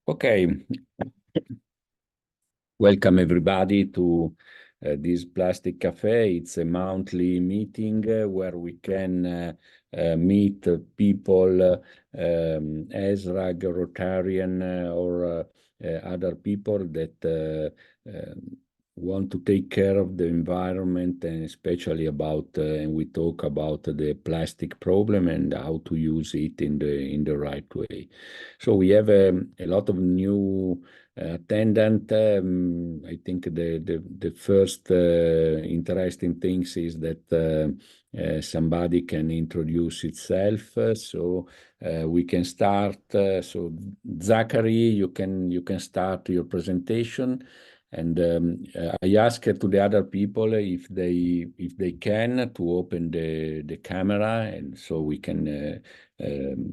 Okay, welcome everybody to this Plastic Cafe. It's a monthly meeting where we can meet people, ESRAG, Rotarian, or other people that want to take care of the environment, and especially about, and we talk about the plastic problem and how to use it in the right way. So we have a lot of new attendant. I think the first interesting things is that somebody can introduce itself, so we can start. So Zachary, you can start your presentation, and I ask to the other people if they can to open the camera, and so we can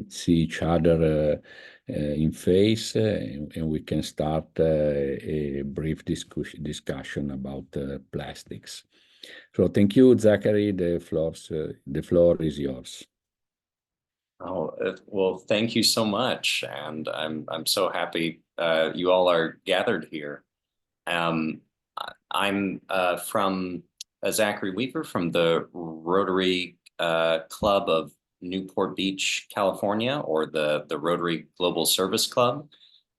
see each other in face, and we can start a brief discussion about plastics. So thank you, Zachary. The floor is yours. Oh, well, thank you so much, and I'm so happy you all are gathered here. I'm from Zachary Weaver from the Rotary Club of Newport Beach, California, or the Rotary Global Service Club.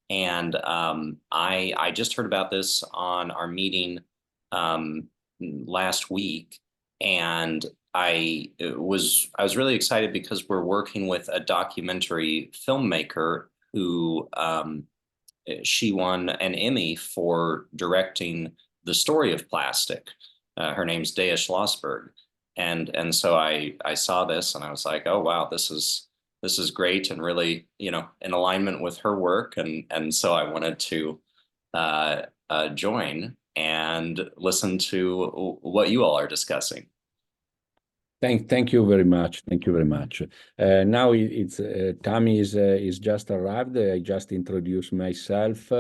And I just heard about this on our meeting last week, and I was really excited because we're working with a documentary filmmaker who she won an Emmy for directing The Story of Plastic. Her name's Dea Schlossberg. And so I saw this and I was like, oh, wow, this is great and really, in alignment with her work. And so I wanted to join and listen to what you all are discussing. Thank you very much. Thank you very much. Now it's Tammy is just arrived. I just introduced myself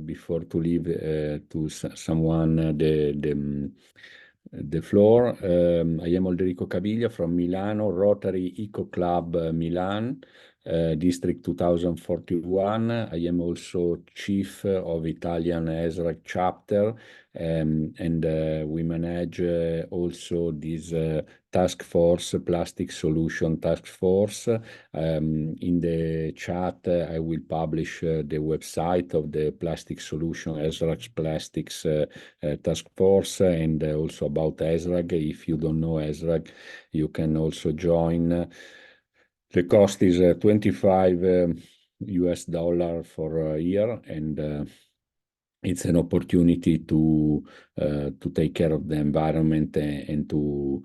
before to leave to someone the floor. I am Olderico Caviglia from Milano, Rotary Eco Club Milan, District 2041. I am also chief of Italian ESRAG chapter, and we manage also this task force, plastic solution task force. In the chat, I will publish the website of the plastic solution, ESRAG plastics task force, and also about ESRAG. If you don't know ESRAG, you can also join. The cost is $25 for a year, and it's an opportunity to take care of the environment and to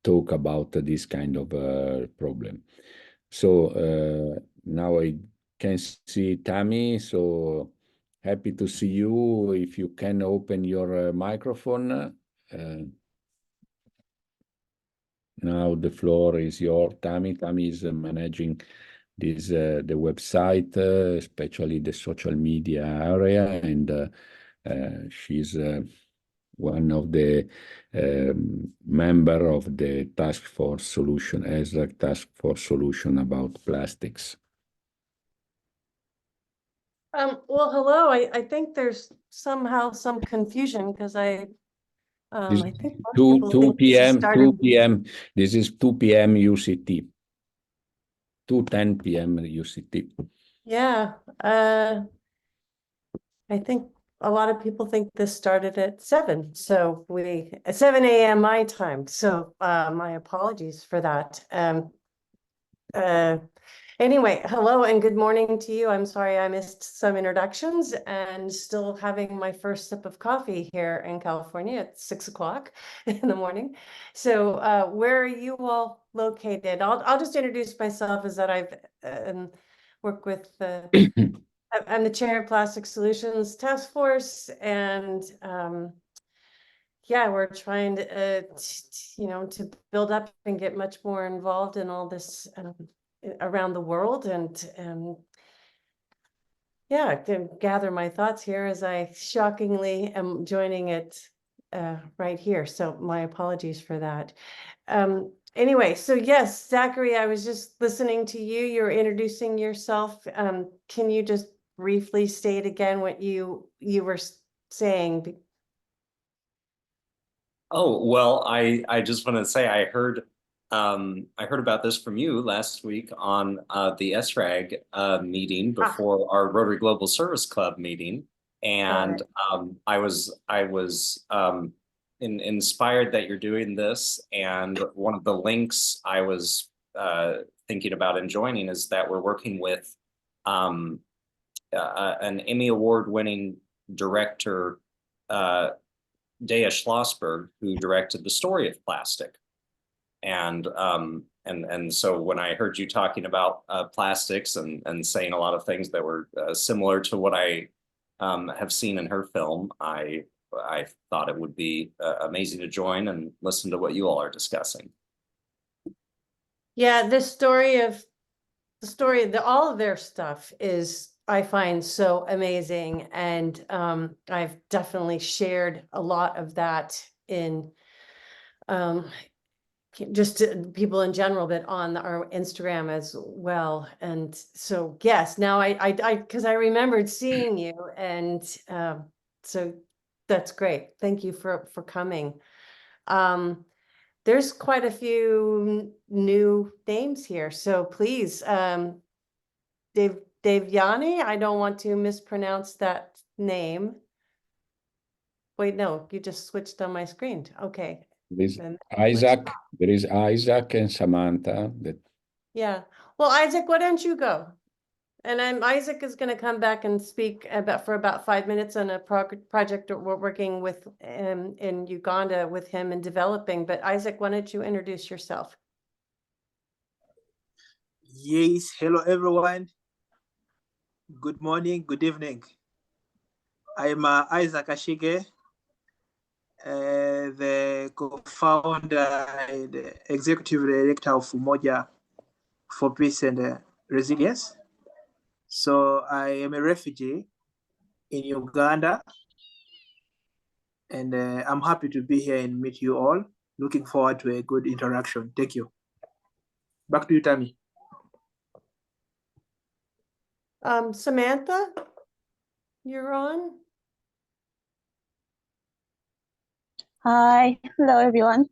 talk about this kind of problem. So now I can see Tammy. So happy to see you. If you can open your microphone. Now the floor is yours, Tammy. Tammy is managing this the website, especially the social media area, and she's one of the member of the task force solution, ESRAG task force solution about plastics. Well, hello. I think there's somehow some confusion because I think most 2 p.m. 2 started. p.m. This is 2 p.m. UCT. 2:10 p.m. UCT. Yeah. I think a lot of people think this started at 7. So at 7 a.m. my time. So my apologies for that. Anyway, hello and good morning to you. I'm sorry I missed some introductions and still having my first sip of coffee here in California at 6 o'clock in the morning. So where are you all located? I'll just introduce myself as that I've worked with I'm the chair of Plastic Solutions Task Force, and yeah, we're trying to to build up and get much more involved in all this around the world, and yeah, to gather my thoughts here as I shockingly am joining it right here. So my apologies for that. Anyway, so yes, Zachary, I was just listening to you. You're introducing yourself. Can you just briefly state again what you were saying? Oh, well, I just want to say I heard about this from you last week on the SRAG meeting Ah, before our Rotary Global Service Club meeting. got And it. I was inspired that you're doing this. And one of the links I was thinking about and joining is that we're working with um, an Emmy Award winning director, Dea Schlossberg, who directed The Story of Plastic. And so when I heard you talking about plastics and saying a lot of things that were similar to what I have seen in her film, I thought it would be amazing to join and listen to what you all are discussing. Yeah, all of their stuff is, I find, so amazing. And I've definitely shared a lot of that in just to people in general, but on our Instagram as well. And so, yes, now because I remembered seeing you, and so that's great. Thank you for coming. There's quite a few new names here, so please, Devyani, I don't want to mispronounce that name. Wait, no, you just switched on my screen. Okay. There's Then Isaac, there is Isaac and Samantha that yeah. Well, Isaac, why don't you go? And Isaac is going to come back and speak for about 5 minutes on a project that we're working with in Uganda with him and developing. But Isaac, why don't you introduce yourself? Yes, hello everyone. Good morning, good evening. I'm Isaac Ashige, the co-founder and executive director of Umoja for Peace and Resilience. So I am a refugee in Uganda, and I'm happy to be here and meet you all. Looking forward to a good interaction. Thank you. Back to you, Tammy. Samantha, you're on. Hi, hello everyone.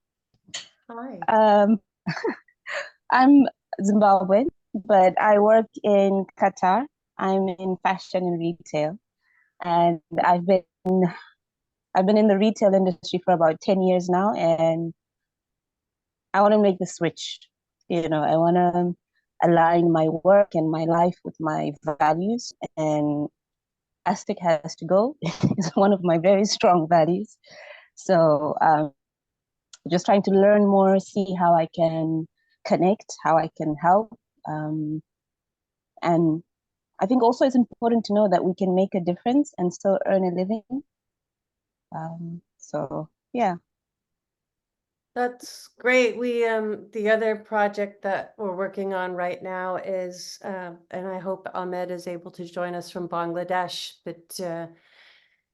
Hi. I'm Zimbabwean, but I work in Qatar. I'm in fashion and retail, and I've been in the retail industry for about 10 years now, and I want to make the switch. I want to align my work and my life with my values, and plastic has to go. It's one of my very strong values. So just trying to learn more, see how I can connect, how I can help. And I think also it's important to know that we can make a difference and still earn a living. So yeah. That's great. We the other project that we're working on right now is and I hope Ahmed is able to join us from Bangladesh, but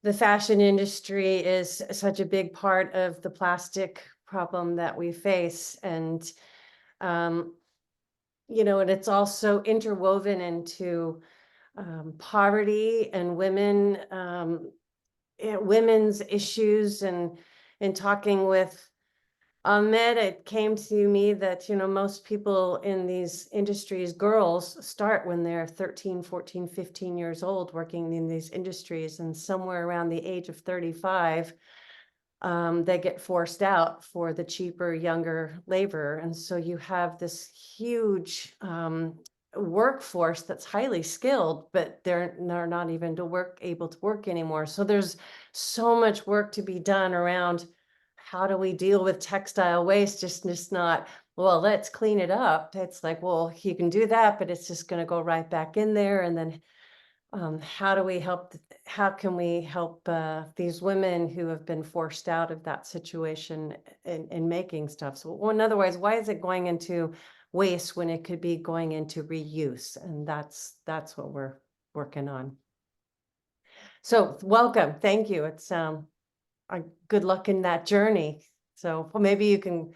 the fashion industry is such a big part of the plastic problem that we face. And and it's also interwoven into poverty and women's issues. And in talking with Ahmed, it came to me that, most people in these industries, girls, start when they're 13, 14, 15 years old working in these industries. And somewhere around the age of 35, they get forced out for the cheaper, younger labor. And so you have this huge workforce that's highly skilled, but they're not even able to work anymore. So there's so much work to be done around how do we deal with textile waste? Just not, well, let's clean it up. It's like, well, you can do that, but it's just going to go right back in there. And then how can we help these women who have been forced out of that situation in making stuff? So in other words, why is it going into waste when it could be going into reuse? And that's what we're working on. So welcome. Thank you. It's good luck in that journey. So maybe you can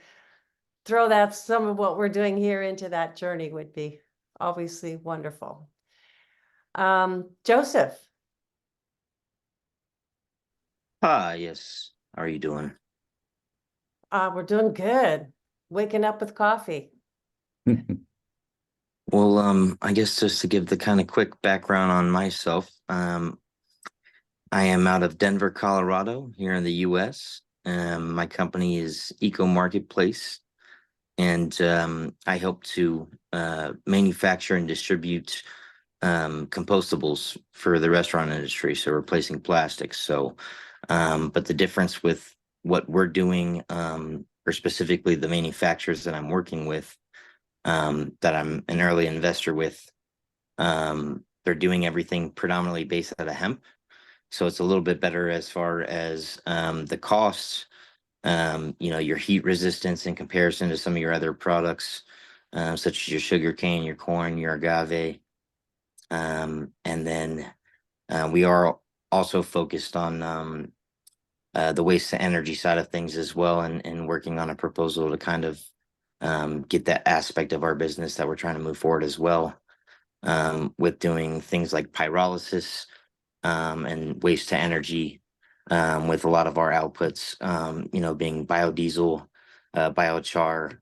throw that, some of what we're doing here into that journey would be obviously wonderful. Joseph. Hi, yes. How are you doing? We're doing good. Waking up with coffee. Well, I guess just to give the kind of quick background on myself, I am out of Denver, Colorado, here in the US. My company is Eco Marketplace, and I help to manufacture and distribute compostables for the restaurant industry, so replacing plastics. So, but the difference with what we're doing, or specifically the manufacturers that I'm working with, that I'm an early investor with, they're doing everything predominantly based out of hemp. So it's a little bit better as far as the costs, your heat resistance in comparison to some of your other products, such as your sugar cane, your corn, your agave. And then we are also focused on the waste to energy side of things as well, and working on a proposal to kind of get that aspect of our business that we're trying to move forward as well, with doing things like pyrolysis and waste to energy, with a lot of our outputs, being biodiesel, biochar,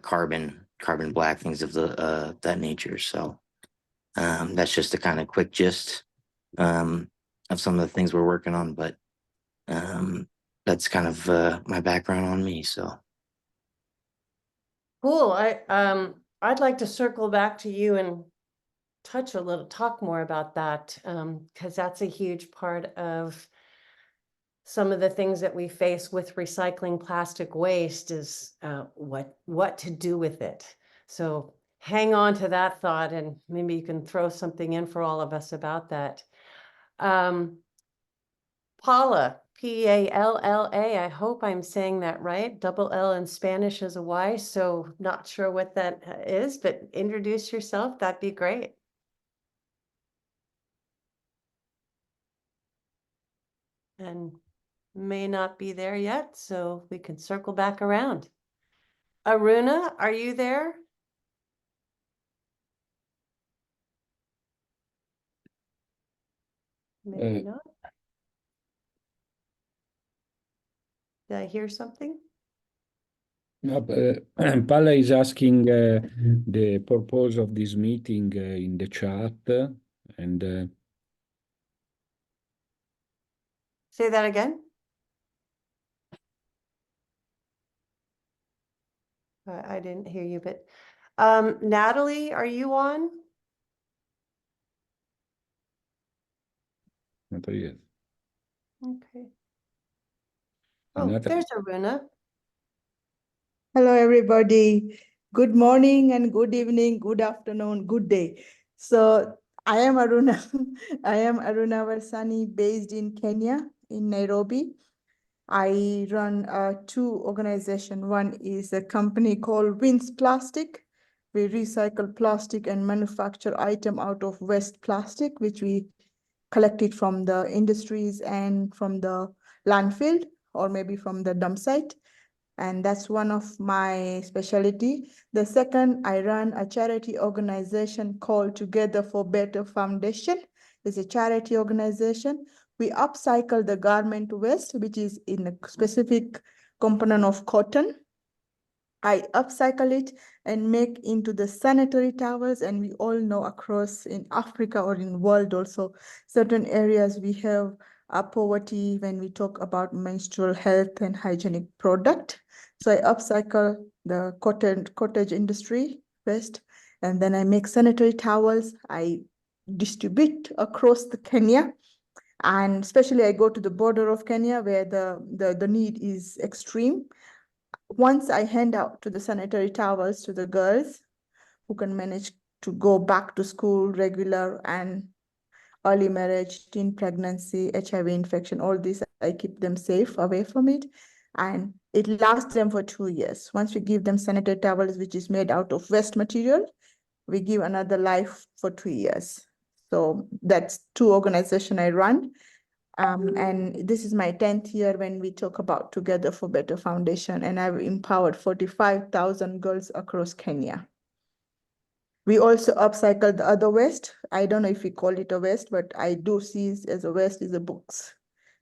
carbon black, things of that nature. So that's just a kind of quick gist of some of the things we're working on, but that's kind of my background on me. So Cool. I'd like to circle back to you and talk more about that, because that's a huge part of some of the things that we face with recycling plastic waste is what to do with it. So hang on to that thought, and maybe you can throw something in for all of us about that. Paula, P-A-L-L-A, I hope I'm saying that right. Double L in Spanish is a Y, so not sure what that is, but introduce yourself, that'd be great. And may not be there yet, so we can circle back around. Aruna, are you there? Maybe not. Did I hear something? No, Paula is asking the purpose of this meeting in the chat, and Say that again. I didn't hear you, but Natalie, are you on? not yet. Okay. Oh, Natalie. there's Aruna. Hello, everybody. Good morning and good evening, good afternoon, good day. So I am Aruna. I am Aruna Varsani, based in Kenya, in Nairobi. I run two organizations. One is a company called Wins Plastic. We recycle plastic and manufacture item out of waste plastic, which we collected from the industries and from the landfill, or maybe from the dump site. And that's one of my specialty. The second, I run a charity organization called Together for Better Foundation. It's a charity organization. We upcycle the garment waste, which is in a specific component of cotton. I upcycle it and make into the sanitary towels. And we all know across in Africa or in world also, certain areas we have poverty when we talk about menstrual health and hygienic product. So I upcycle the cottage industry waste, and then I make sanitary towels. I distribute across the Kenya, and especially I go to the border of Kenya where the need is extreme. Once I hand out to the sanitary towels to the girls who can manage to go back to school regular, and early marriage, teen pregnancy, HIV infection, all this, I keep them safe away from it. And it lasts them for 2 years. Once we give them sanitary towels, which is made out of waste material, we give another life for 2 years. So that's two organizations I run. And this is my 10th year when we talk about Together for Better Foundation, and I've empowered 45,000 girls across Kenya. We also upcycle the other waste. I don't know if we call it a waste, but I do see it as a waste is the books,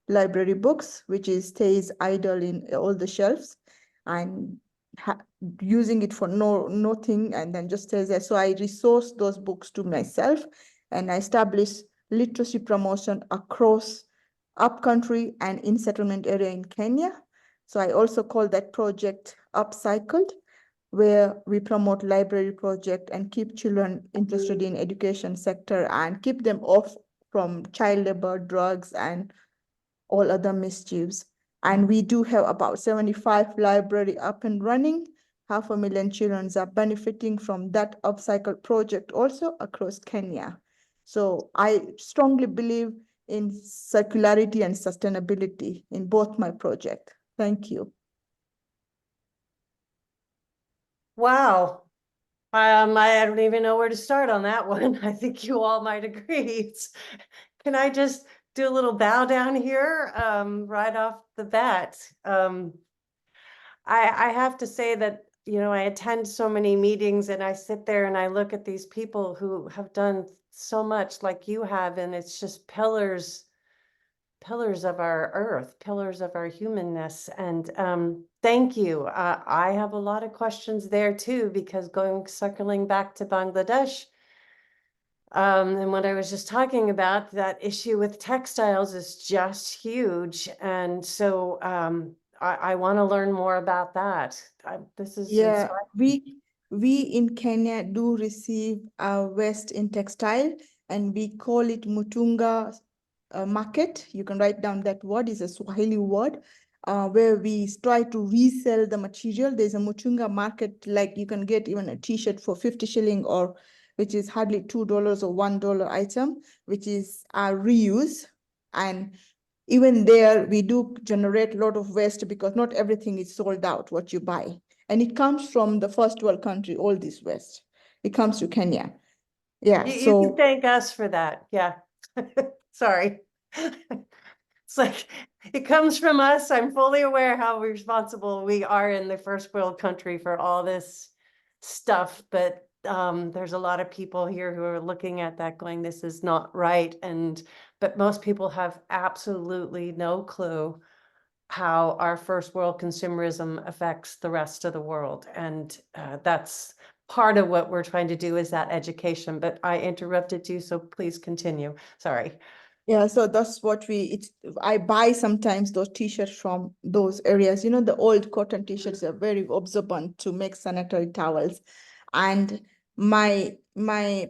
library books, which stays idle in all the shelves and using it for nothing and then just stays there. So I resource those books to myself and I establish literacy promotion across upcountry and in settlement area in Kenya. So I also call that project Upcycled, where we promote library project and keep children interested in education sector and keep them off from child labor, drugs, and all other mischiefs. And we do have about 75 library up and running. 500,000 children are benefiting from that upcycle project also across Kenya. So I strongly believe in circularity and sustainability in both my project. Thank you. Wow. I don't even know where to start on that one. I think you all might agree. Can I just do a little bow down here right off the bat? I have to say that, you know, I attend so many meetings and I sit there and I look at these people who have done so much like you have, and it's just pillars of our earth, pillars of our humanness. And thank you. I have a lot of questions there too, because circling back to Bangladesh, and what I was just talking about, that issue with textiles is just huge. And so I want to learn more about that. This is inspiring. We in Kenya do receive waste in textile, and we call it Mutunga market. You can write down that word, is a Swahili word, where we try to resell the material. There's a Mutunga market, like you can get even a t-shirt for 50 shilling, or which is hardly $2 or $1 item, which is reuse. And even there, we do generate a lot of waste because not everything is sold out, what you buy. And it comes from the first world country, all this waste. It comes to Kenya. Yeah, you can thank us for that. Yeah. Sorry. It's like, it comes from us. I'm fully aware how responsible we are in the first world country for all this stuff, but there's a lot of people here who are looking at that going, this is not right. But most people have absolutely no clue how our first world consumerism affects the rest of the world. And that's part of what we're trying to do, is that education. But I interrupted you, so please continue. Sorry. Yeah, so that's what I buy sometimes those t-shirts from those areas. You know, the old cotton t-shirts are very absorbent to make sanitary towels. And my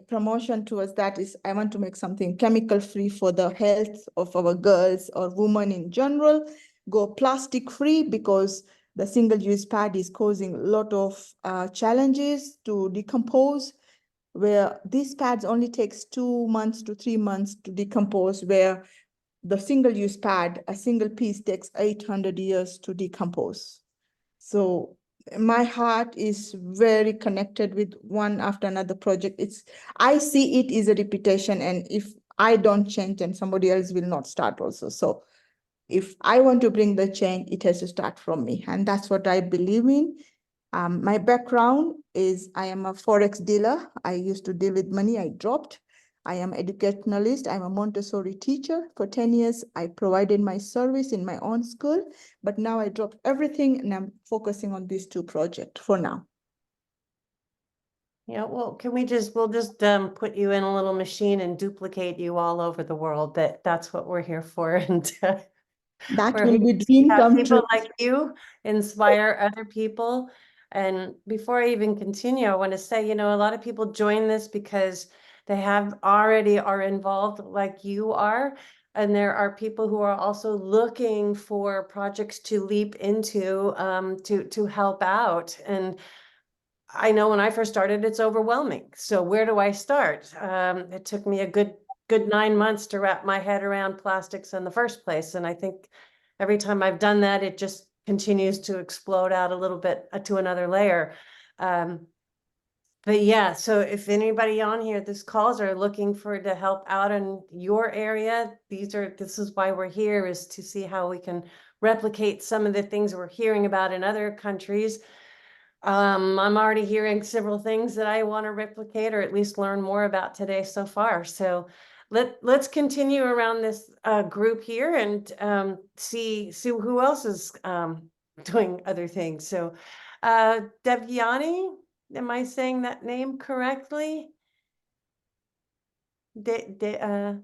promotion towards that is I want to make something chemical free for the health of our girls or women in general. Go plastic free, because the single-use pad is causing a lot of challenges to decompose, where these pads only takes 2 months to 3 months to decompose, where the single-use pad, a single piece, takes 800 years to decompose. So my heart is very connected with one after another project. I see it as a repetition, and if I don't change, then somebody else will not start also. So if I want to bring the change, it has to start from me, and that's what I believe in. My background is I am a Forex dealer. I used to deal with money, I dropped. I am educationalist. I'm a Montessori teacher. For 10 years, I provided my service in my own school, but now I dropped everything and I'm focusing on these 2 projects for now. Yeah, well, we'll just put you in a little machine and duplicate you all over the world. That's what we're here for. And that will be dream come true. People like you inspire other people. And before I even continue, I want to say, you know, a lot of people join this because they already are involved like you are. And there are people who are also looking for projects to leap into, to help out. And I know when I first started, it's overwhelming. So where do I start? It took me a good 9 months to wrap my head around plastics in the first place. And I think every time I've done that, it just continues to explode out a little bit to another layer. But yeah, so if anybody on here, this calls are looking for to help out in your area, this is why we're here, is to see how we can replicate some of the things we're hearing about in other countries. I'm already hearing several things that I want to replicate or at least learn more about today so far. So let's continue around this group here and see who else is doing other things. So Devyani, am I saying that name correctly? Hi.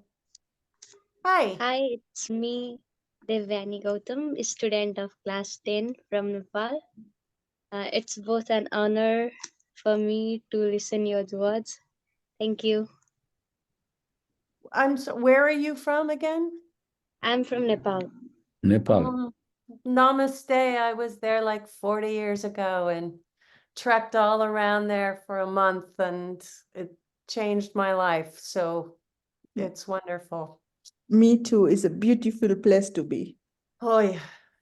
Hi, it's me, Devyani Gautam, student of class 10 from Nepal. It's both an honor for me to listen your words. Thank you. Where are you from again? I'm from Nepal. Nepal. Namaste. I was there like 40 years ago and trekked all around there for a month, and it changed my life. So it's wonderful. Me too. It's a beautiful place to be. Oh yeah,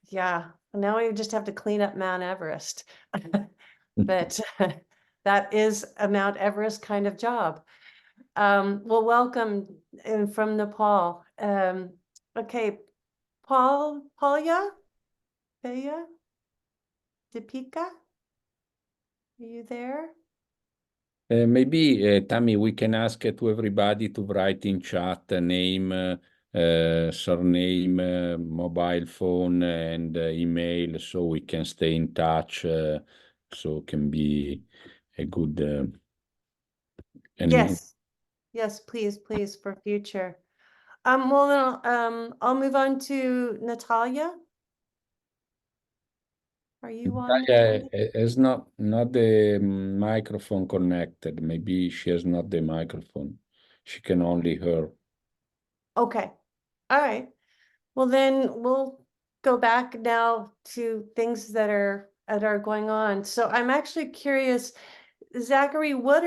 yeah. Now we just have to clean up Mount Everest. But that is a Mount Everest kind of job. Well, welcome from Nepal. Okay, Palya, Deepika, are you there? Maybe, Tammy, we can ask to everybody to write in chat name, surname, mobile phone, and email, so we can stay in touch. So it can be a good. Yes, please, for future. Well, then, I'll move on to Natalia. Are you on? Natalia is not the microphone connected. Maybe she has not the microphone. She can only hear. Okay, all right. Well, then we'll go back now to things that are going on. So I'm actually curious, Zachary, what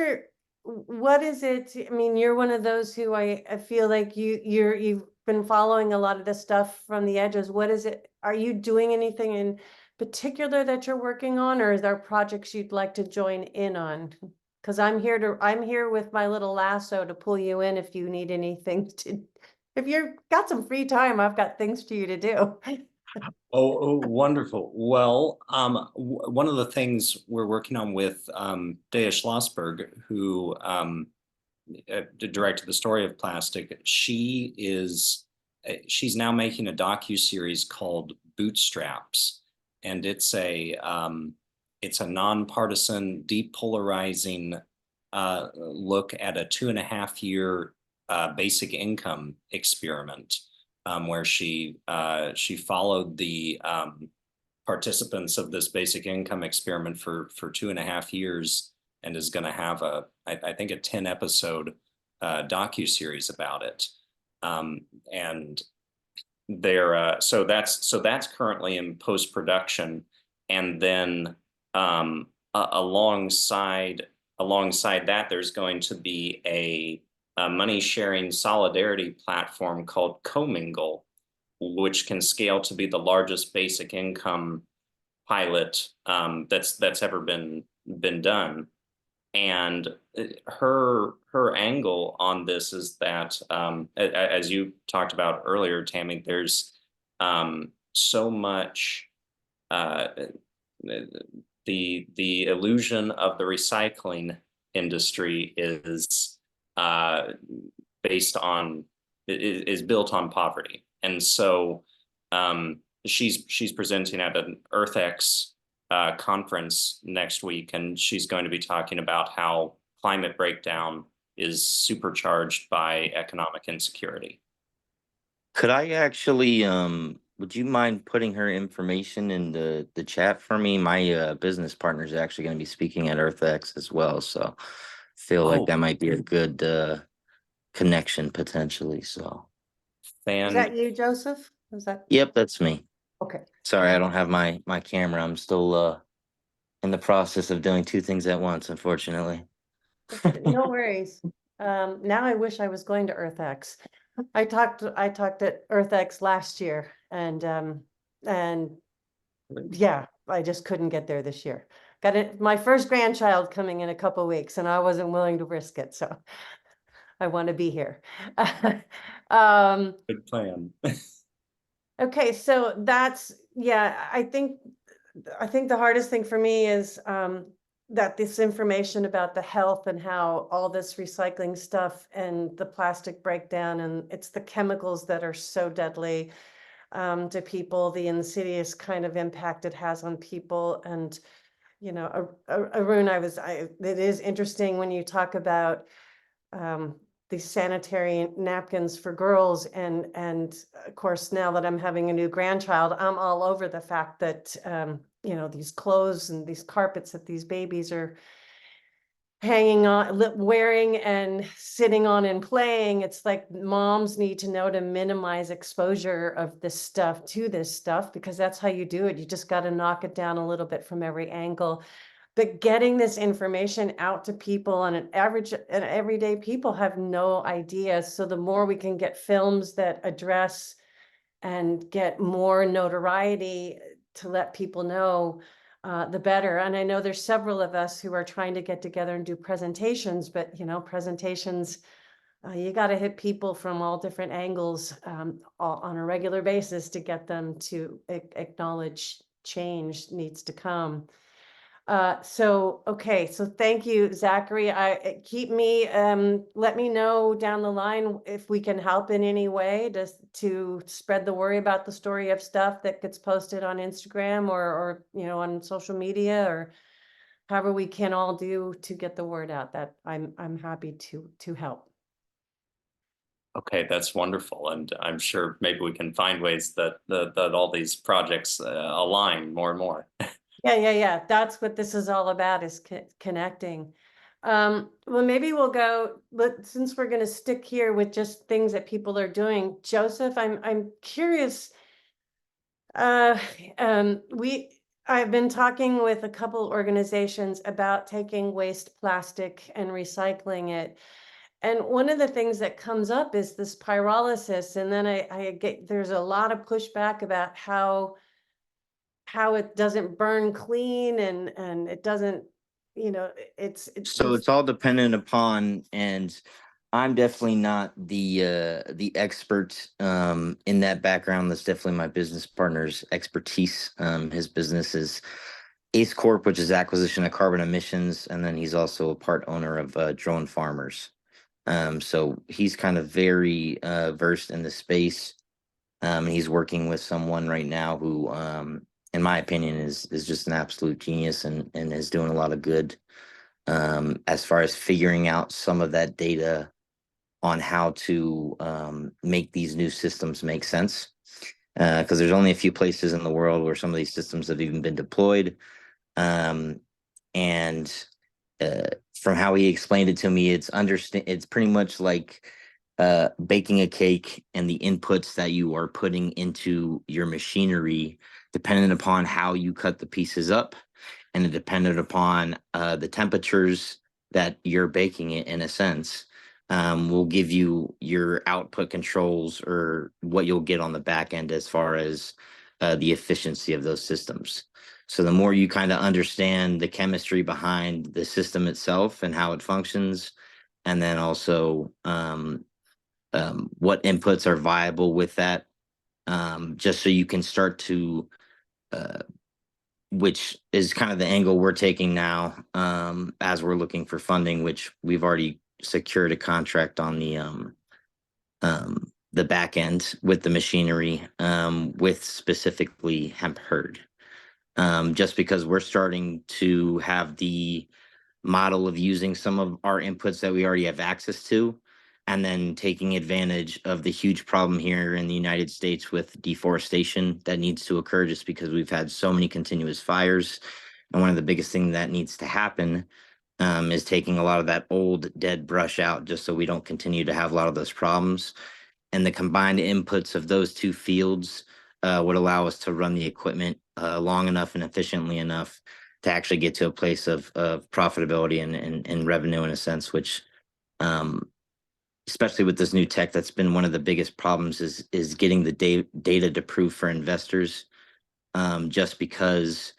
is it? I mean, you're one of those who I feel like you've been following a lot of this stuff from the edges. What is it? Are you doing anything in particular that you're working on, or is there projects you'd like to join in on? Because I'm here with my little lasso to pull you in if you need anything to. If you've got some free time, I've got things for you to do. Oh, wonderful. Well, one of the things we're working on with Dea Schlossberg, who directed the story of Plastic, she's now making a docuseries called Bootstraps, and it's a nonpartisan, depolarizing look at a 2.5-year basic income experiment, where she followed the participants of this basic income experiment for 2.5 years, and is going to have I think a 10-episode docuseries about it. And they're so that's currently in post-production, and then alongside that, there's going to be a money sharing solidarity platform called Commingle, which can scale to be the largest basic income pilot that's ever been done. And her angle on this is that, as you talked about earlier, Tammy, there's so much the illusion of the recycling industry is built on poverty. And so she's presenting at an EarthX conference next week, and she's going to be talking about how climate breakdown is supercharged by economic insecurity. Could I actually, would you mind putting her information in the chat for me? My business partner is actually going to be speaking at EarthX as well, so I feel like that might be a good connection potentially. So, Is that you, Joseph? Is that? Yep, that's me. Okay. Sorry, I don't have my camera. I'm still in the process of doing 2 things at once, unfortunately. No worries. Now I wish I was going to EarthX. I talked at EarthX last year, and yeah, I just couldn't get there this year. my first grandchild coming in a couple weeks, and I wasn't willing to risk it, so I want to be here. Good plan. Okay, so that's, yeah, I think the hardest thing for me is that this information about the health and how all this recycling stuff and the plastic breakdown, and it's the chemicals that are so deadly to people, the insidious kind of impact it has on people. And, you know, Arun, it is interesting when you talk about these sanitary napkins for girls, and of course, now that I'm having a new grandchild, I'm all over the fact that you know, these clothes and these carpets that these babies are hanging on, wearing and sitting on and playing. It's like moms need to know to minimize exposure of this stuff to this stuff, because that's how you do it. You just got to knock it down a little bit from every angle. But getting this information out to people on an everyday people have no idea. So the more we can get films that address and get more notoriety to let people know, the better. And I know there's several of us who are trying to get together and do presentations, but you know, presentations, you got to hit people from all different angles on a regular basis to get them to acknowledge change needs to come. Okay, so thank you, Zachary. Let me know down the line if we can help in any way to spread the worry about the story of stuff that gets posted on Instagram or you know, on social media, or however we can all do to get the word out. That I'm happy to help. Okay, that's wonderful, and I'm sure maybe we can find ways that all these projects align more and more. Yeah. That's what this is all about, is connecting. Well, maybe we'll go, since we're going to stick here with just things that people are doing. Joseph, I'm curious. I've been talking with a couple organizations about taking waste plastic and recycling it. And one of the things that comes up is this pyrolysis. And then there's a lot of pushback about how it doesn't burn clean, and it doesn't, you know, it's all dependent upon, and I'm definitely not the expert in that background. That's definitely my business partner's expertise. His business is Ace Corp, which is acquisition of carbon emissions, and then he's also a part owner of Drone Farmers. So he's kind of very versed in the space. He's working with someone right now who in my opinion is just an absolute genius and is doing a lot of good as far as figuring out some of that data on how to make these new systems make sense, because there's only a few places in the world where some of these systems have even been deployed. And from how he explained it to me, it's pretty much like baking a cake, and the inputs that you are putting into your machinery, dependent upon how you cut the pieces up, and dependent upon the temperatures that you're baking it, in a sense, will give you your output controls, or what you'll get on the back end as far as the efficiency of those systems. So the more you kind of understand the chemistry behind the system itself and how it functions, and then also what inputs are viable with that, just so you can start to, which is kind of the angle we're taking now, as we're looking for funding, which we've already secured a contract on the back end with the machinery, with specifically hemp herd, just because we're starting to have the model of using some of our inputs that we already have access to, and then taking advantage of the huge problem here in the United States with deforestation that needs to occur, just because we've had so many continuous fires. And one of the biggest things that needs to happen is taking a lot of that old dead brush out, just so we don't continue to have a lot of those problems. And the combined inputs of those two fields would allow us to run the equipment long enough and efficiently enough to actually get to a place of profitability and revenue, in a sense, which, especially with this new tech, that's been one of the biggest problems is getting the data to prove for investors, just because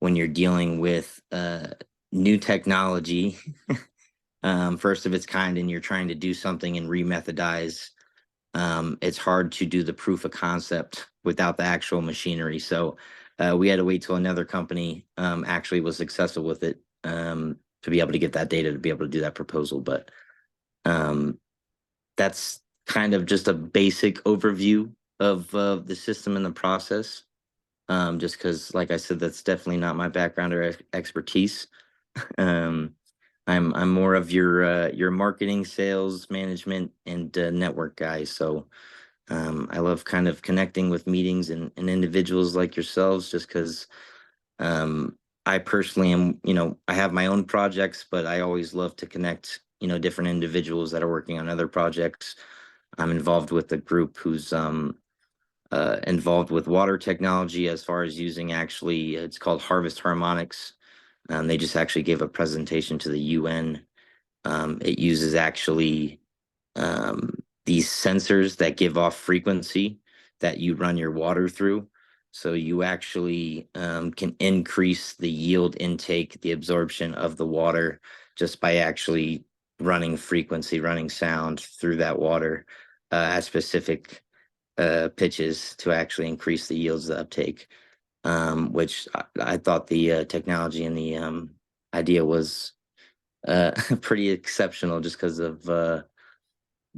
when you're dealing with new technology, first of its kind, and you're trying to do something and remethodize, it's hard to do the proof of concept without the actual machinery. So we had to wait till another company actually was successful with it to be able to get that data to be able to do that proposal. But that's kind of just a basic overview of the system and the process. Just because, like I said, that's definitely not my background or expertise. I'm more of your marketing, sales, management, and network guy. So I love kind of connecting with meetings and individuals like yourselves, just because I personally am, I have my own projects, but I always love to connect, different individuals that are working on other projects. I'm involved with a group who's involved with water technology as far as using it's called Harvest Harmonics. They just actually gave a presentation to the UN. It uses actually these sensors that give off frequency that you run your water through. So you actually can increase the yield intake, the absorption of the water, just by actually running frequency, running sound through that water at specific pitches to actually increase the yields, the uptake, which I thought the technology and the idea was pretty exceptional, just because of the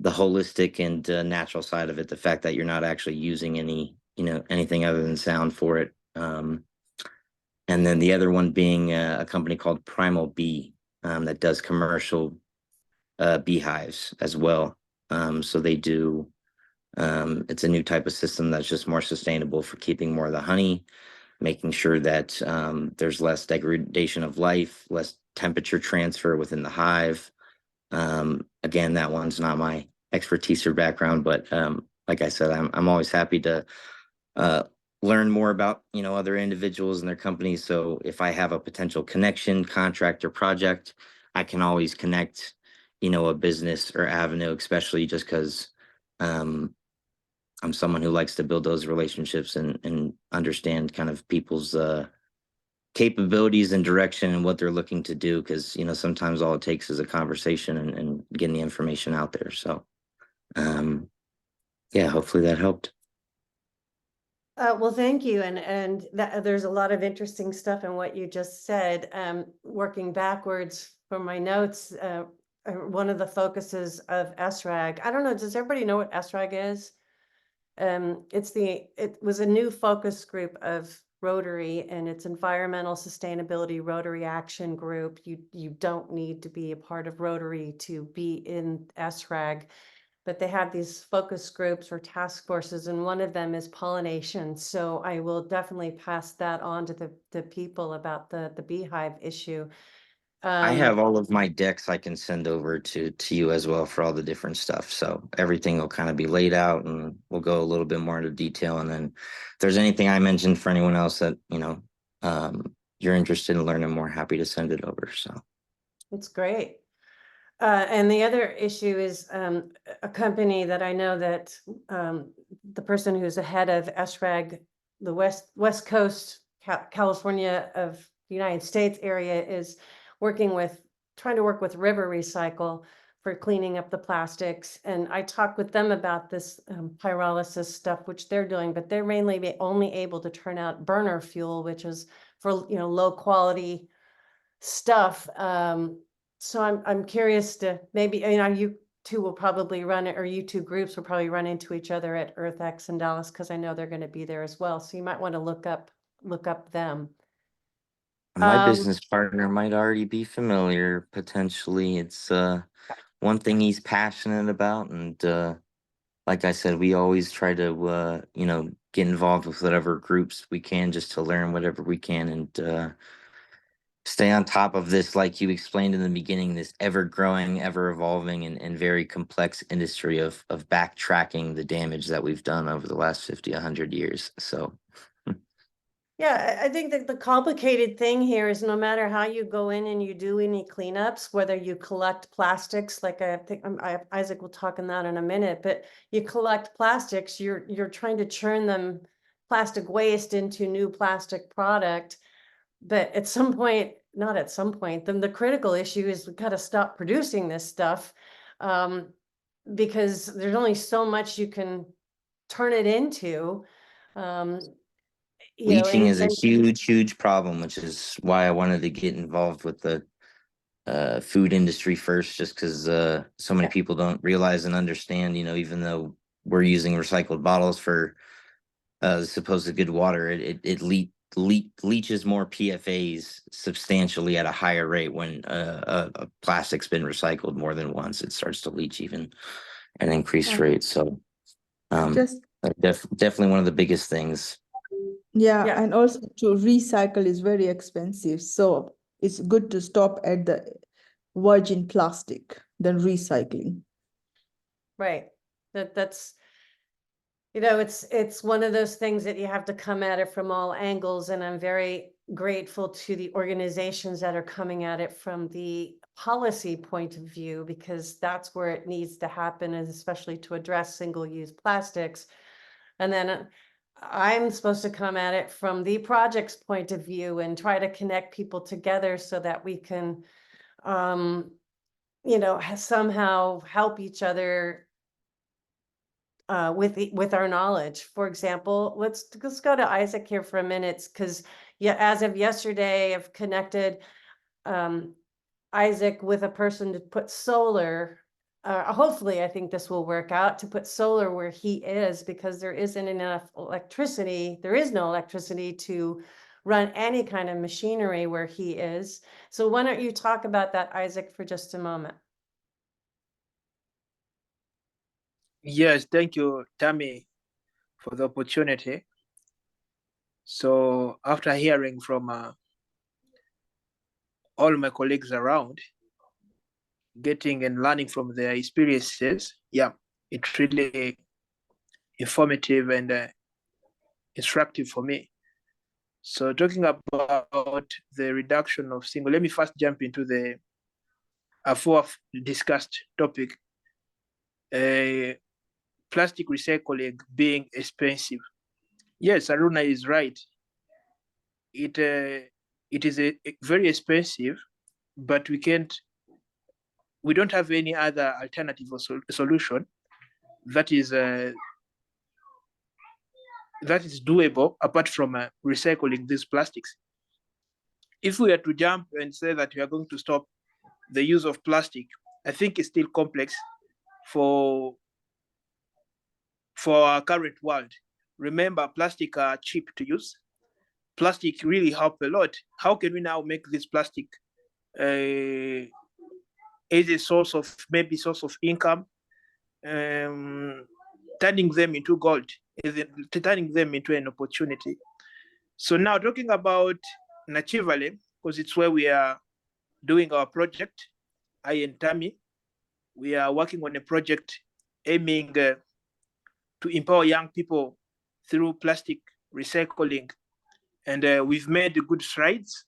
holistic and natural side of it, the fact that you're not actually using anything other than sound for it. And then the other one being a company called Primal Bee that does commercial beehives as well. So they do, it's a new type of system that's just more sustainable for keeping more of the honey, making sure that there's less degradation of life, less temperature transfer within the hive. Again, that one's not my expertise or background, but like I said, I'm always happy to learn more about other individuals and their companies. So if I have a potential connection, contract, or project, I can always connect a business or avenue, especially just because I'm someone who likes to build those relationships and understand kind of people's capabilities and direction and what they're looking to do, because sometimes all it takes is a conversation and getting the information out there. So yeah, hopefully that helped. Well, thank you. And there's a lot of interesting stuff in what you just said. Working backwards from my notes, one of the focuses of SRAG, I don't know, does everybody know what SRAG is? It was a new focus group of Rotary, and it's Environmental Sustainability Rotary Action Group. You don't need to be a part of Rotary to be in SRAG, but they have these focus groups or task forces, and one of them is pollination. So I will definitely pass that on to the people about the beehive issue. I have all of my decks I can send over to you as well for all the different stuff. So everything will kind of be laid out, and we'll go a little bit more into detail. And then if there's anything I mentioned for anyone else that, you're interested in learning more, happy to send it over. So it's great. And the other issue is a company that I know that the person who's the head of SRAG, the West Coast, California of the United States area, is trying to work with River Recycle for cleaning up the plastics. And I talked with them about this pyrolysis stuff, which they're doing, but they're mainly only able to turn out burner fuel, which is for low quality stuff. So I'm curious to maybe, you two will probably run it, or you two groups will probably run into each other at EarthX in Dallas, because I know they're going to be there as well. So you might want to look up them. my business partner might already be familiar, potentially. It's one thing he's passionate about. And like I said, we always try to, get involved with whatever groups we can, just to learn whatever we can and stay on top of this, like you explained in the beginning, this ever growing, ever evolving, and very complex industry of backtracking the damage that we've done over the last 50, 100 years. So yeah, I think that the complicated thing here is no matter how you go in and you do any cleanups, whether you collect plastics, like I think Isaac will talk on that in a minute, but you collect plastics, you're trying to churn them, plastic waste, into new plastic product. But at some point, not at some point, then the critical issue is we gotta stop producing this stuff. Because there's only so much you can turn it into. You know, Leaching is a and huge problem, which is why I wanted to get involved with the food industry first, just because so many people don't realize and understand, you know, even though we're using recycled bottles for supposed good water, it leaches more PFAs substantially at a higher rate when a plastic's been recycled more than once. It starts to leach even at an increased rate. So Just definitely one of the biggest things. yeah, Yeah. and also to recycle is very expensive. So it's good to stop at the virgin plastic than recycling. right, that's, you know, it's one of those things that you have to come at it from all angles, and I'm very grateful to the organizations that are coming at it from the policy point of view, because that's where it needs to happen, and especially to address single-use plastics. And then I'm supposed to come at it from the project's point of view and try to connect people together so that we can, you know, somehow help each other with our knowledge. For example, let's go to Isaac here for a minute, because yeah, as of yesterday, I've connected Isaac with a person to put solar. Hopefully, I think this will work out, to put solar where he is, because there isn't enough electricity. There is no electricity to run any kind of machinery where he is. So why don't you talk about that, Isaac, for just a moment? Yes, thank you, Tammy, for the opportunity. So after hearing from all my colleagues around, getting and learning from their experiences, yeah, it's really informative and instructive for me. So talking about the reduction of single, let me first jump into the fourth discussed topic, plastic recycling being expensive. Yes, Aruna is right. It is a very expensive, but we don't have any other alternative or solution that is doable apart from recycling these plastics. If we are to jump and say that we are going to stop the use of plastic, I think it's still complex for our current world. Remember, plastic are cheap to use. Plastic really help a lot. How can we now make this plastic as a source of income, turning them into gold, turning them into an opportunity? So now talking about Nachi Valley, because it's where we are doing our project, I and Tammy, we are working on a project aiming to empower young people through plastic recycling. And we've made good strides.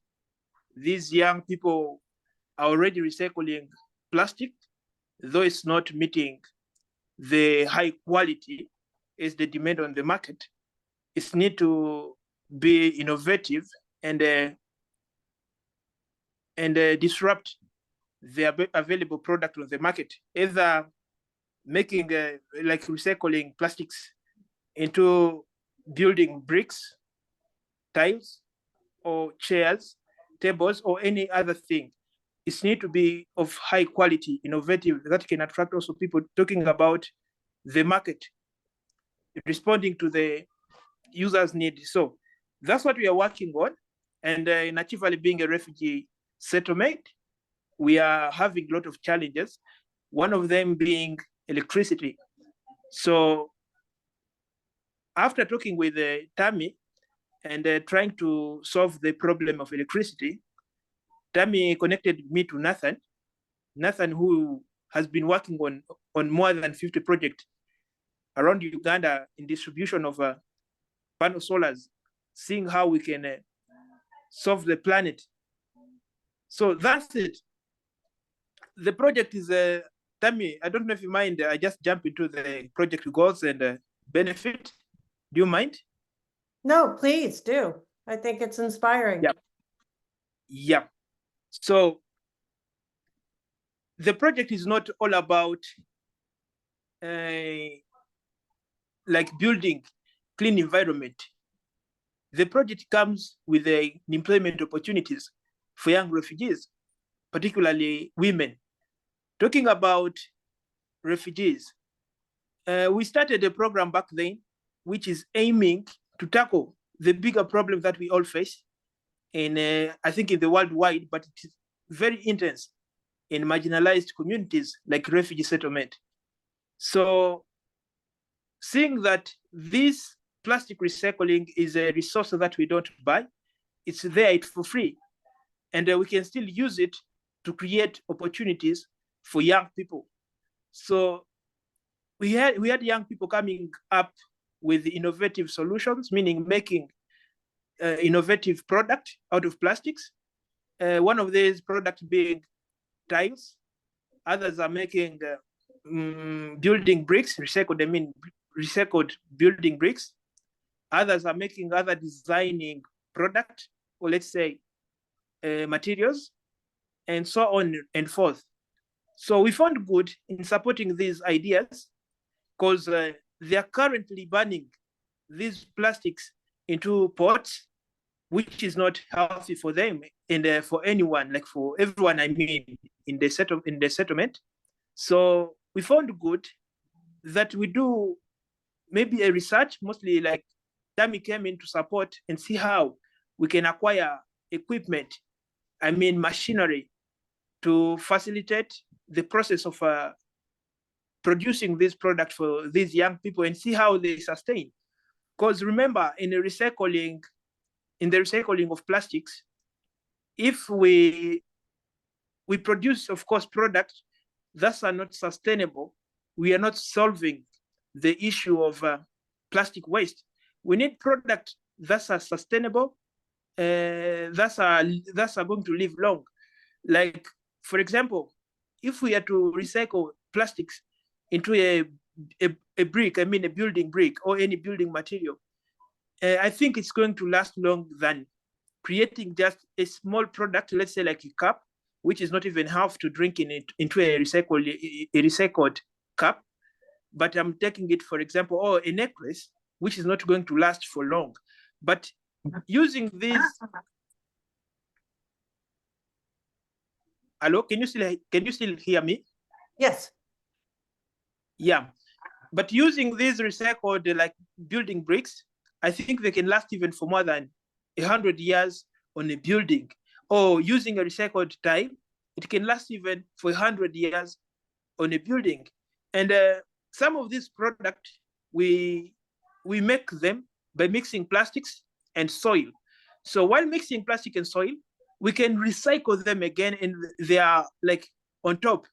These young people are already recycling plastic, though it's not meeting the high quality as the demand on the market. It's need to be innovative and disrupt the available product on the market, either making like recycling plastics into building bricks, tiles, or chairs, tables, or any other thing. It needs to be of high quality, innovative, that can attract also people talking about the market, responding to the users' need. So that's what we are working on. And in Nachi Valley being a refugee settlement, we are having a lot of challenges, one of them being electricity. So after talking with Tammy and trying to solve the problem of electricity, Tammy connected me to Nathan, who has been working on more than 50 projects around Uganda in distribution of panel solars, seeing how we can solve the planet. So that's it. The project is, Tammy, I don't know if you mind, I just jump into the project goals and benefit. Do you mind? No, please do. I think it's inspiring. Yeah. Yeah. So the project is not all about like building clean environment. The project comes with employment opportunities for young refugees, particularly women. Talking about refugees, we started a program back then, which is aiming to tackle the bigger problem that we all face in, I think, in the worldwide, but it is very intense in marginalized communities like refugee settlement. So seeing that this plastic recycling is a resource that we don't buy, it's there for free. And we can still use it to create opportunities for young people. So we had young people coming up with innovative solutions, meaning making innovative product out of plastics. One of these products being tiles. Others are making building bricks, recycled building bricks. Others are making other designing product, or let's say materials, and so on and forth. So we found good in supporting these ideas because they are currently burning these plastics into pots, which is not healthy for them and for anyone, like for everyone, I mean, in the settlement. So we found good that we do maybe a research, mostly like Tammy came in to support and see how we can acquire equipment, I mean machinery, to facilitate the process of producing this product for these young people and see how they sustain. Because remember, in the recycling of plastics, if we produce, of course, products that are not sustainable, we are not solving the issue of plastic waste. We need products that are sustainable, that are going to live long. Like, for example, if we are to recycle plastics into a brick, I mean a building brick or any building material, I think it's going to last longer than creating just a small product, let's say like a cup, which is not even half to drink in it into a recycled cup. But I'm taking it, for example, or a necklace, which is not going to last for long. But using this, hello, can you still hear me? Yes. Yeah, but using these recycled like building bricks, I think they can last even for more than 100 years on a building. Or using a recycled tile, it can last even for 100 years on a building. And some of these products, we make them by mixing plastics and soil. So while mixing plastic and soil, we can recycle them again, and they are like on top.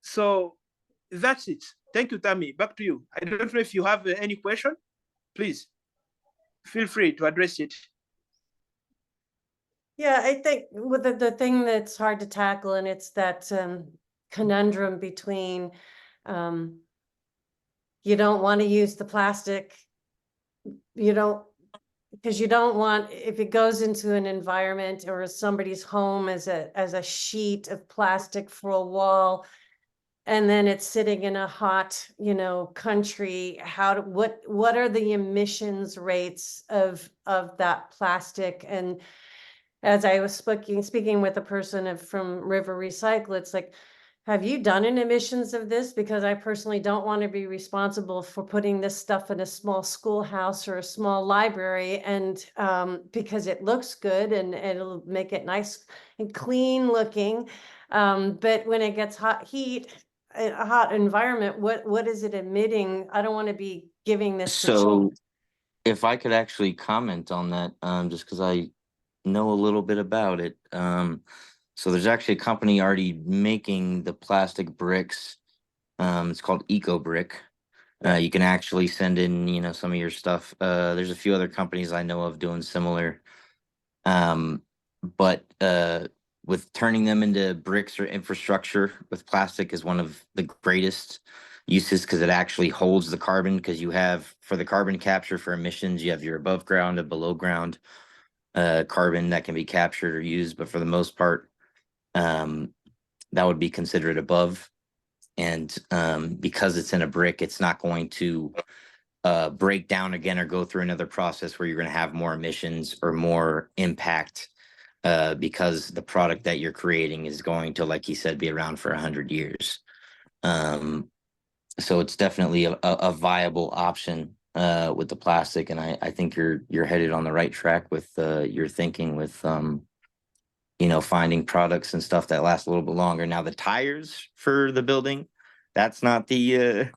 So that's it. Thank you, Tammy. Back to you. I don't know if you have any question. Please feel free to address it. Yeah, I think with the thing that's hard to tackle, and it's that conundrum between you don't want to use the plastic, because you don't want, if it goes into an environment or somebody's home as a sheet of plastic for a wall, and then it's sitting in a hot, country, what are the emissions rates of that plastic? And as I was speaking with a person from River Recycle, it's like, have you done an emissions of this? Because I personally don't want to be responsible for putting this stuff in a small schoolhouse or a small library, and because it looks good and it'll make it nice and clean looking. But when it gets hot a hot environment, what is it emitting? I don't want to be giving this to children. So if I could actually comment on that, just because I know a little bit about it. So there's actually a company already making the plastic bricks. It's called EcoBrick. You can actually send in, some of your stuff. There's a few other companies I know of doing similar. But with turning them into bricks or infrastructure with plastic is one of the greatest uses, because it actually holds the carbon, because you have, for the carbon capture for emissions, you have your above ground and below ground. carbon that can be captured or used, but for the most part, that would be considered above. And because it's in a brick, it's not going to break down again or go through another process where you're going to have more emissions or more impact, because the product that you're creating is going to, like he said, be around for 100 years. So it's definitely a viable option with the plastic, and I think you're headed on the right track with your thinking with finding products and stuff that last a little bit longer. Now the tires for the building, that's not the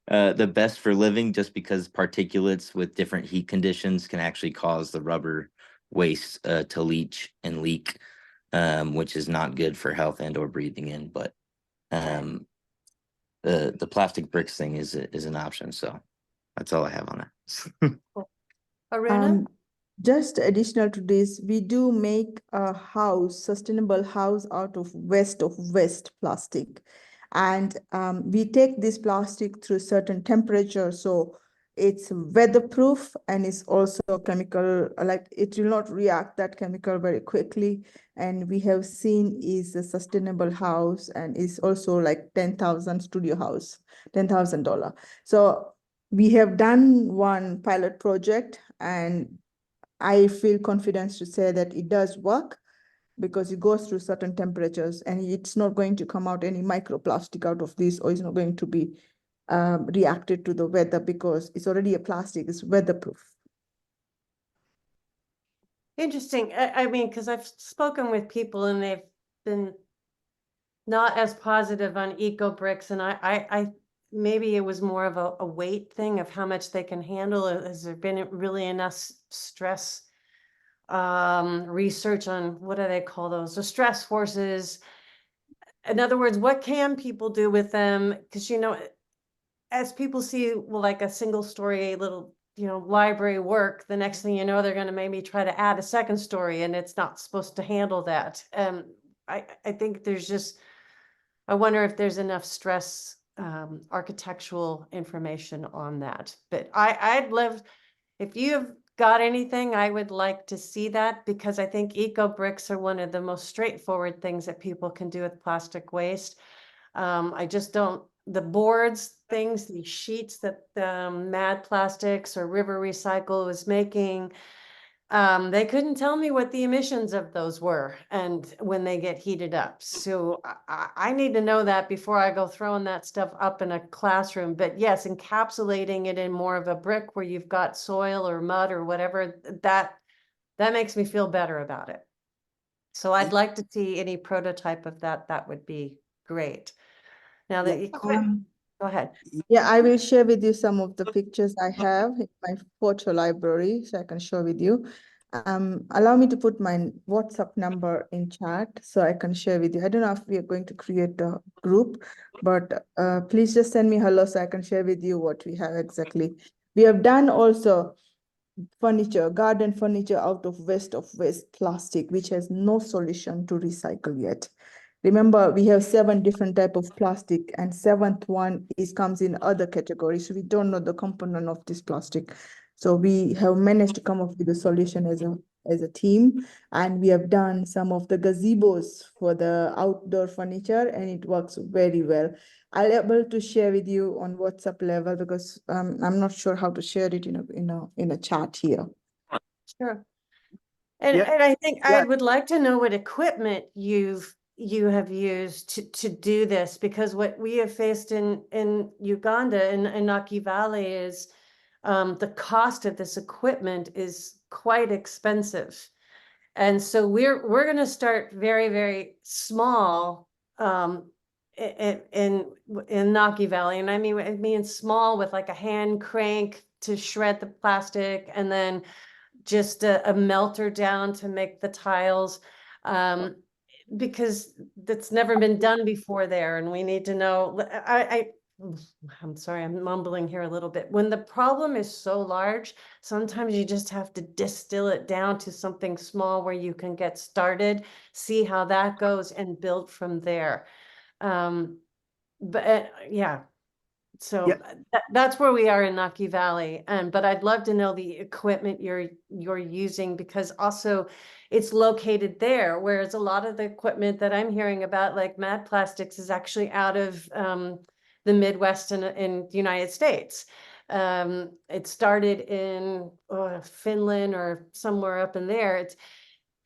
the best for living, just because particulates with different heat conditions can actually cause the rubber waste to leach and leak, which is not good for health and or breathing in. But the plastic bricks thing is an option. So that's all I have on that. Aruna? Just additional to this, we do make a sustainable house out of waste plastic. And we take this plastic through certain temperature. So it's weatherproof and it's also chemical, like it will not react that chemical very quickly. And we have seen is a sustainable house and is also like 10,000 studio house, $10,000. So we have done one pilot project and I feel confident to say that it does work because it goes through certain temperatures and it's not going to come out any microplastic out of this, or it's not going to be reacted to the weather because it's already a plastic, it's weatherproof. Interesting. I mean, because I've spoken with people and they've been not as positive on eco bricks, and I maybe it was more of a weight thing of how much they can handle. Has there been really enough stress research on, what do they call those? The stress forces. In other words, what can people do with them? Because, as people see, well, like a single story little, library work, the next thing you know, they're going to maybe try to add a second story and it's not supposed to handle that. I think there's just, I wonder if there's enough stress architectural information on that. But I'd love, if you've got anything, I would like to see that, because I think eco bricks are one of the most straightforward things that people can do with plastic waste. I just don't, the boards, things, these sheets that Mad Plastics or River Recycle was making, they couldn't tell me what the emissions of those were and when they get heated up. So I need to know that before I go throwing that stuff up in a classroom. But yes, encapsulating it in more of a brick where you've got soil or mud or whatever, that makes me feel better about it. So I'd like to see any prototype of that. That would be great. Now that you quit, go ahead. Yeah, I will share with you some of the pictures I have in my photo library, so I can share with you. Allow me to put my WhatsApp number in chat so I can share with you. I don't know if we are going to create a group, but please just send me hello so I can share with you what we have exactly. We have done also furniture, garden furniture out of waste plastic, which has no solution to recycle yet. Remember, we have 7 different types of plastic, and 7th one comes in other categories. So we don't know the component of this plastic. So we have managed to come up with a solution as a team, and we have done some of the gazebos for the outdoor furniture, and it works very well. I'll be able to share with you on WhatsApp level because I'm not sure how to share it in a chat here. Sure. And I think I would like to know what equipment you have used to do this, because what we have faced in Uganda in Naki Valley is the cost of this equipment is quite expensive. And so we're going to start very, very small in Naki Valley. And I mean small with like a hand crank to shred the plastic, and then just a melter down to make the tiles, because that's never been done before there. And we need to know, I'm sorry, I'm mumbling here a little bit. When the problem is so large, sometimes you just have to distill it down to something small where you can get started, see how that goes, and build from there. But yeah, So Yeah. that's where we are in Naki Valley. But I'd love to know the equipment you're using, because also it's located there, whereas a lot of the equipment that I'm hearing about, like Mad Plastics, is actually out of the Midwest in the United States. It started in Finland or somewhere up in there. It's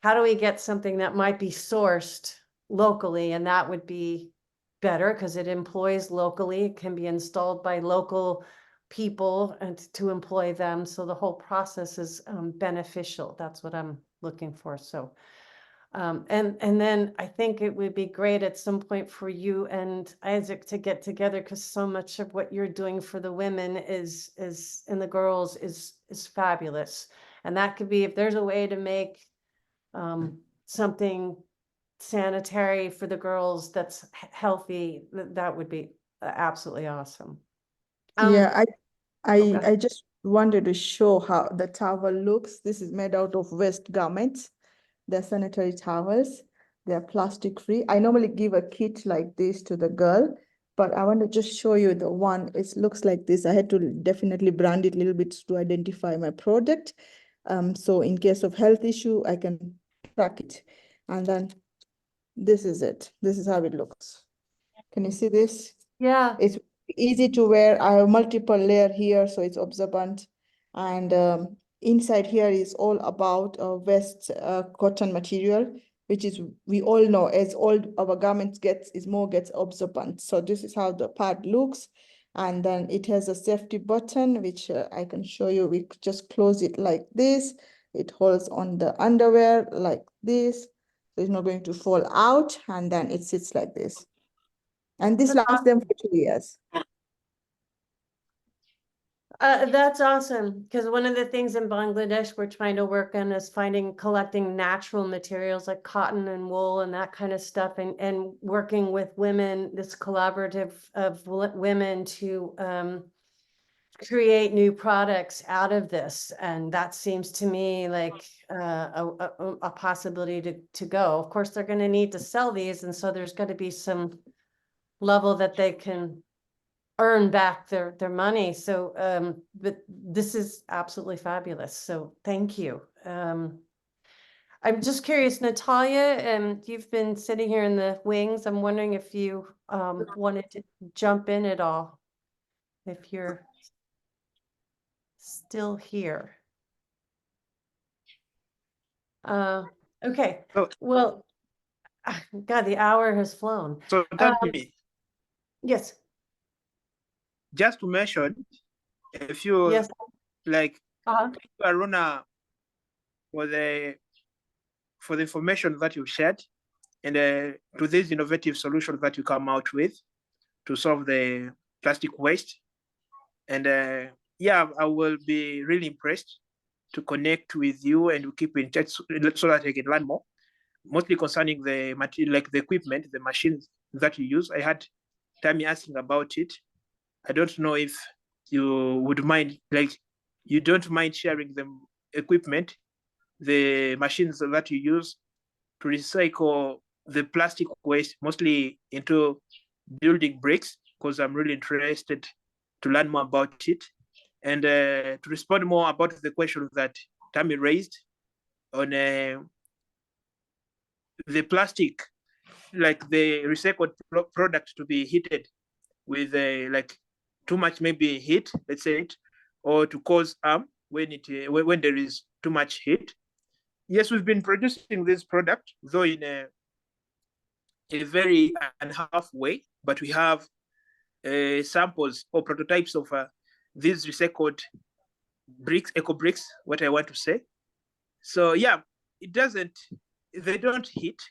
how do we get something that might be sourced locally, and that would be better because it employs locally. It can be installed by local people and to employ them. So the whole process is beneficial. That's what I'm looking for. So, and then I think it would be great at some point for you and Isaac to get together, because so much of what you're doing for the women is and the girls is fabulous. And that could be, if there's a way to make something sanitary for the girls that's healthy, that would be absolutely awesome. Yeah, okay. I just wanted to show how the towel looks. This is made out of waste garments. They're sanitary towels. They're plastic free. I normally give a kit like this to the girl, but I want to just show you the one. It looks like this. I had to definitely brand it a little bit to identify my product. So in case of health issue, I can track it. And then this is it. This is how it looks. Can you see this? Yeah. It's easy to wear. I have multiple layer here, so it's absorbent. And inside here is all about vest cotton material, which is, we all know, as all our garments gets absorbent. So this is how the pad looks. And then it has a safety button, which I can show you. We just close it like this. It holds on the underwear like this. So it's not going to fall out. And then it sits like this. And this lasts them for 2 years. That's awesome, because one of the things in Bangladesh we're trying to work on is collecting natural materials like cotton and wool and that kind of stuff, and working with women, this collaborative of women to create new products out of this. And that seems to me like a possibility to go. Of course, they're going to need to sell these, and so there's going to be some level that they can earn back their money. So but this is absolutely fabulous. So thank you. I'm just curious, Natalia, you've been sitting here in the wings. I'm wondering if you wanted to jump in at all, if you're still here. Okay. Oh. Well, God, the hour has flown. So Tami, Yes. just to mention, if you Yes. like, Uh-huh. Aruna, for the information that you shared, and to these innovative solutions that you come out with to solve the plastic waste. And yeah, I will be really impressed to connect with you and to keep in touch so that I can learn more, mostly concerning the material, like the equipment, the machines that you use. I had Tami asking about it. I don't know if you would mind, like, you don't mind sharing the equipment, the machines that you use to recycle the plastic waste, mostly into building bricks, because I'm really interested to learn more about it. And to respond more about the question that Tami raised on the plastic, like the recycled product to be heated with like too much maybe heat, let's say it, or to cause harm when there is too much heat. Yes, we've been producing this product, though in a very unhalf way, but we have samples or prototypes of these recycled bricks, eco bricks, what I want to say. So yeah, they don't hit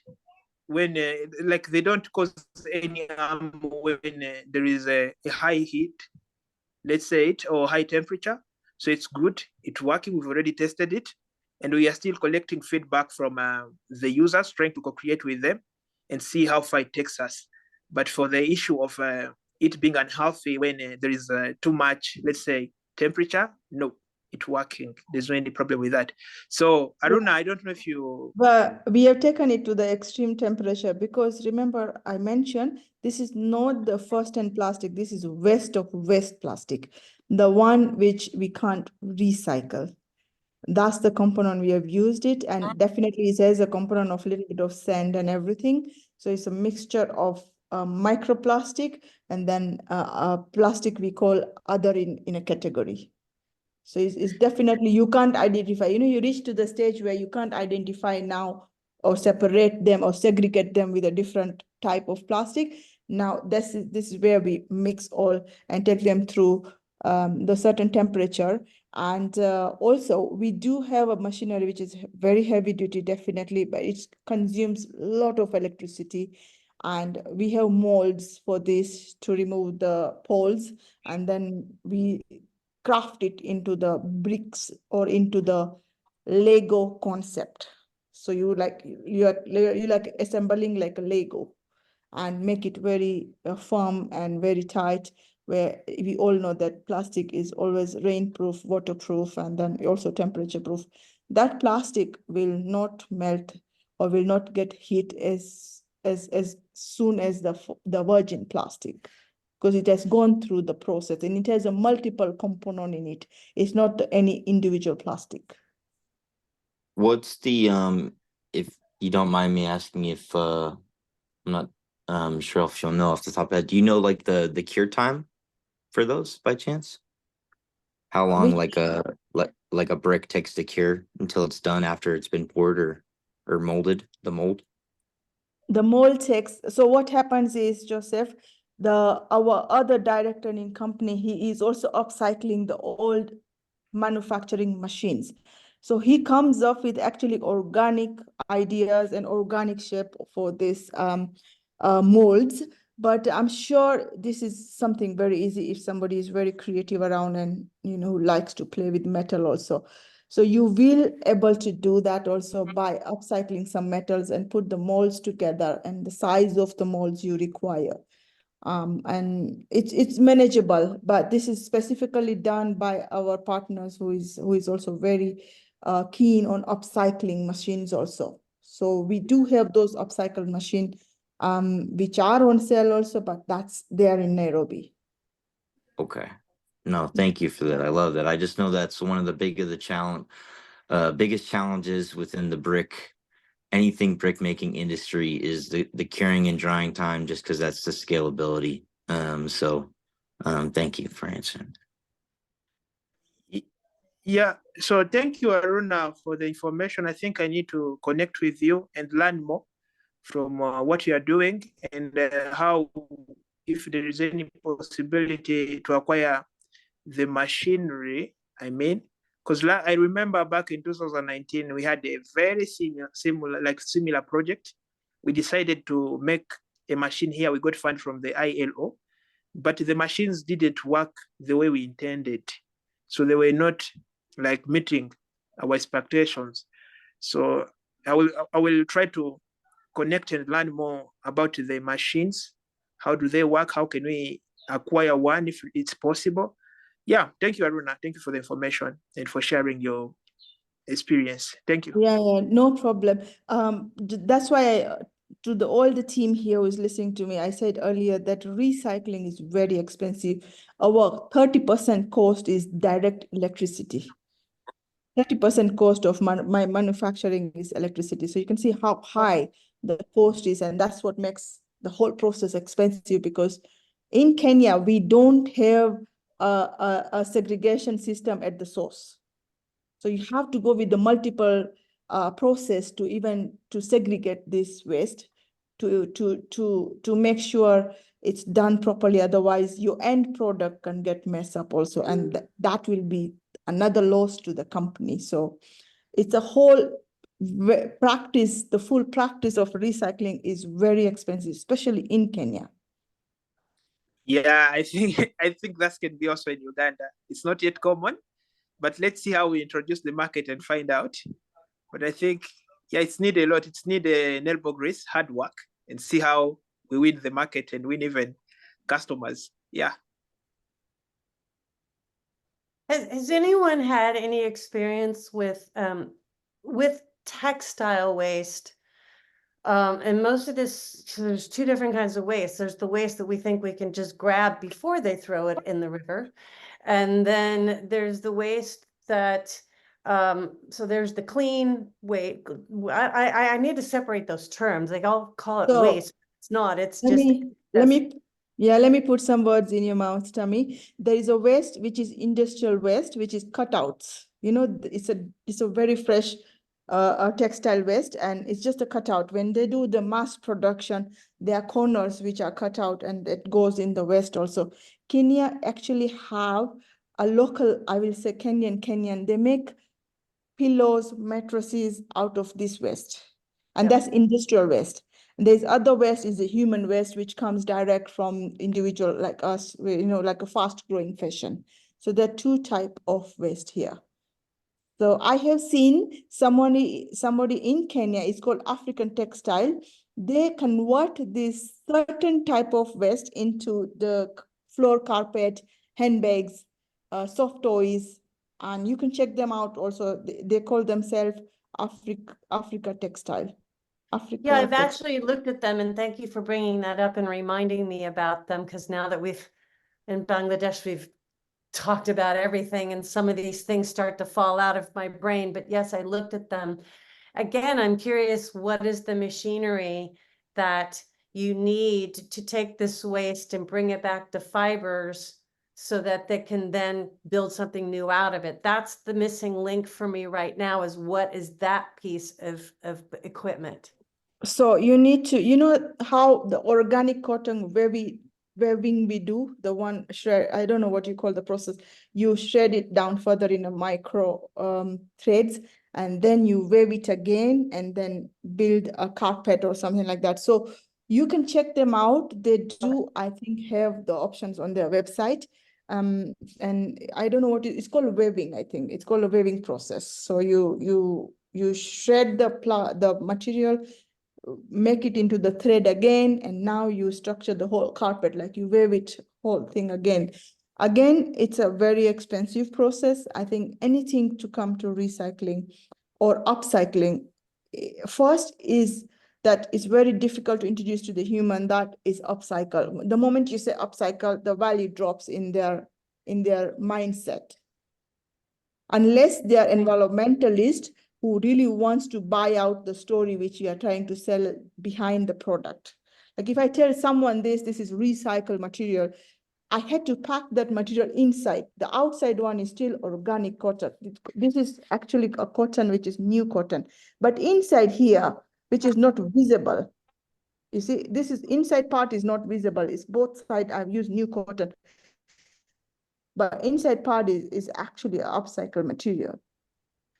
when like they don't cause any harm when there is a high heat, let's say it, or high temperature. So it's good, it's working, we've already tested it, and we are still collecting feedback from the users, trying to co-create with them and see how far it takes us. But for the issue of it being unhealthy when there is too much, let's say, temperature, no, it working. There's no any problem with that. So Aruna, I don't know if you. But we have taken it to the extreme temperature because remember I mentioned this is not the first-hand plastic. This is waste of waste plastic, the one which we can't recycle. That's the component we have used it, and definitely it has a component of a little bit of sand and everything. So it's a mixture of microplastic and then plastic we call other in a category. So it's definitely, you can't identify, you reach to the stage where you can't identify now or separate them or segregate them with a different type of plastic. Now this is where we mix all and take them through the certain temperature. And also we do have a machinery which is very heavy duty, definitely, but it consumes a lot of electricity. And we have molds for this to remove the poles, and then we craft it into the bricks or into the Lego concept. So you like assembling like a Lego and make it very firm and very tight, where we all know that plastic is always rainproof, waterproof, and then also temperature proof. That plastic will not melt or will not get heat as soon as the virgin plastic, because it has gone through the process and it has a multiple component in it. It's not any individual plastic. What's the if you don't mind me asking, if I'm not sure if you'll know off the top of that, do you know like the cure time for those by chance? How long like a brick takes to cure until it's done after it's been poured or molded, the mold? The mold takes, so what happens is, Joseph, our other director in company, he is also upcycling the old manufacturing machines. So he comes up with actually organic ideas and organic shape for this molds. But I'm sure this is something very easy if somebody is very creative around and likes to play with metal also. So you will able to do that also by upcycling some metals and put the molds together and the size of the molds you require. And it's manageable, but this is specifically done by our partners who is also very keen on upcycling machines also. So we do have those upcycled machines which are on sale also, but that's there in Nairobi. Okay. No, thank you for that. I love that. I just know that's one of the biggest challenges within the anything brick making industry is the curing and drying time, just because that's the scalability. Thank you for answering. Yeah, so thank you, Aruna, for the information. I think I need to connect with you and learn more from what you are doing and how, if there is any possibility to acquire the machinery, because I remember back in 2019, we had a very similar project. We decided to make a machine here. We got fund from the ILO, but the machines didn't work the way we intended. So they were not like meeting our expectations. So I will try to connect and learn more about the machines. How do they work? How can we acquire one if it's possible? Yeah, thank you, Aruna. Thank you for the information and for sharing your experience. Thank you. Yeah, no problem. That's why to all the team here who is listening to me, I said earlier that recycling is very expensive. Our 30% cost is direct electricity. 30% cost of my manufacturing is electricity. So you can see how high the cost is, and that's what makes the whole process expensive, because in Kenya, we don't have a segregation system at the source. So you have to go with the multiple process to segregate this waste to make sure it's done properly. Otherwise, your end product can get messed up also, and that will be another loss to the company. So it's a whole practice. The full practice of recycling is very expensive, especially in Kenya. Yeah, I think that can be also in Uganda. It's not yet common, but let's see how we introduce the market and find out. But I think, yeah, it's need a lot. It's need an elbow grease, hard work, and see how we win the market and win even customers. Yeah. Has anyone had any experience with textile waste? And most of this, so there's two different kinds of waste. There's the waste that we think we can just grab before they throw it in the river. And then there's the waste that, so there's the clean waste. I need to separate those terms. They all call it So, waste. It's not, it's Let just. me, let me put some words in your mouth, Tammy. There is a waste which is industrial waste, which is cutouts. You know, it's a very fresh textile waste, and it's just a cutout. When they do the mass production, there are corners which are cut out, and it goes in the waste also. Kenya actually have a local, I will say Kenyan, they make pillows, mattresses out of this waste. And Yeah. that's industrial waste. And there's other waste is the human waste, which comes direct from individual like us, you know, like a fast growing fashion. So there are two types of waste here. So I have seen somebody in Kenya, it's called African Textile. They convert this certain type of waste into the floor carpet, handbags, soft toys, and you can check them out also. They call themselves Africa Textile. Yeah, I've actually looked at them, and thank you for bringing that up and reminding me about them, because now that in Bangladesh, we've talked about everything, and some of these things start to fall out of my brain. But yes, I looked at them. Again, I'm curious, what is the machinery that you need to take this waste and bring it back to fibers so that they can then build something new out of it? That's the missing link for me right now, is what is that piece of equipment? So you need to, you know how the organic cotton weaving we do, the one shred, I don't know what you call the process. You shred it down further in a micro threads, and then you weave it again and then build a carpet or something like that. So you can check them out. They do, I think, have the options on their website. And I don't know what it's called, weaving, I think. It's called a weaving process. So you shred the material, make it into the thread again, and now you structure the whole carpet, like you weave it whole thing again. Again, it's a very expensive process. I think anything to come to recycling or upcycling, first is that it's very difficult to introduce to the human that is upcycle. The moment you say upcycle, the value drops in their mindset. Unless they are environmentalists who really wants to buy out the story which you are trying to sell behind the product. Like if I tell someone this is recycled material, I had to pack that material inside. The outside one is still organic cotton. This is actually a cotton which is new cotton. But inside here, which is not visible, you see, this is inside part is not visible. It's both sides. I've used new cotton. But inside part is actually an upcycled material.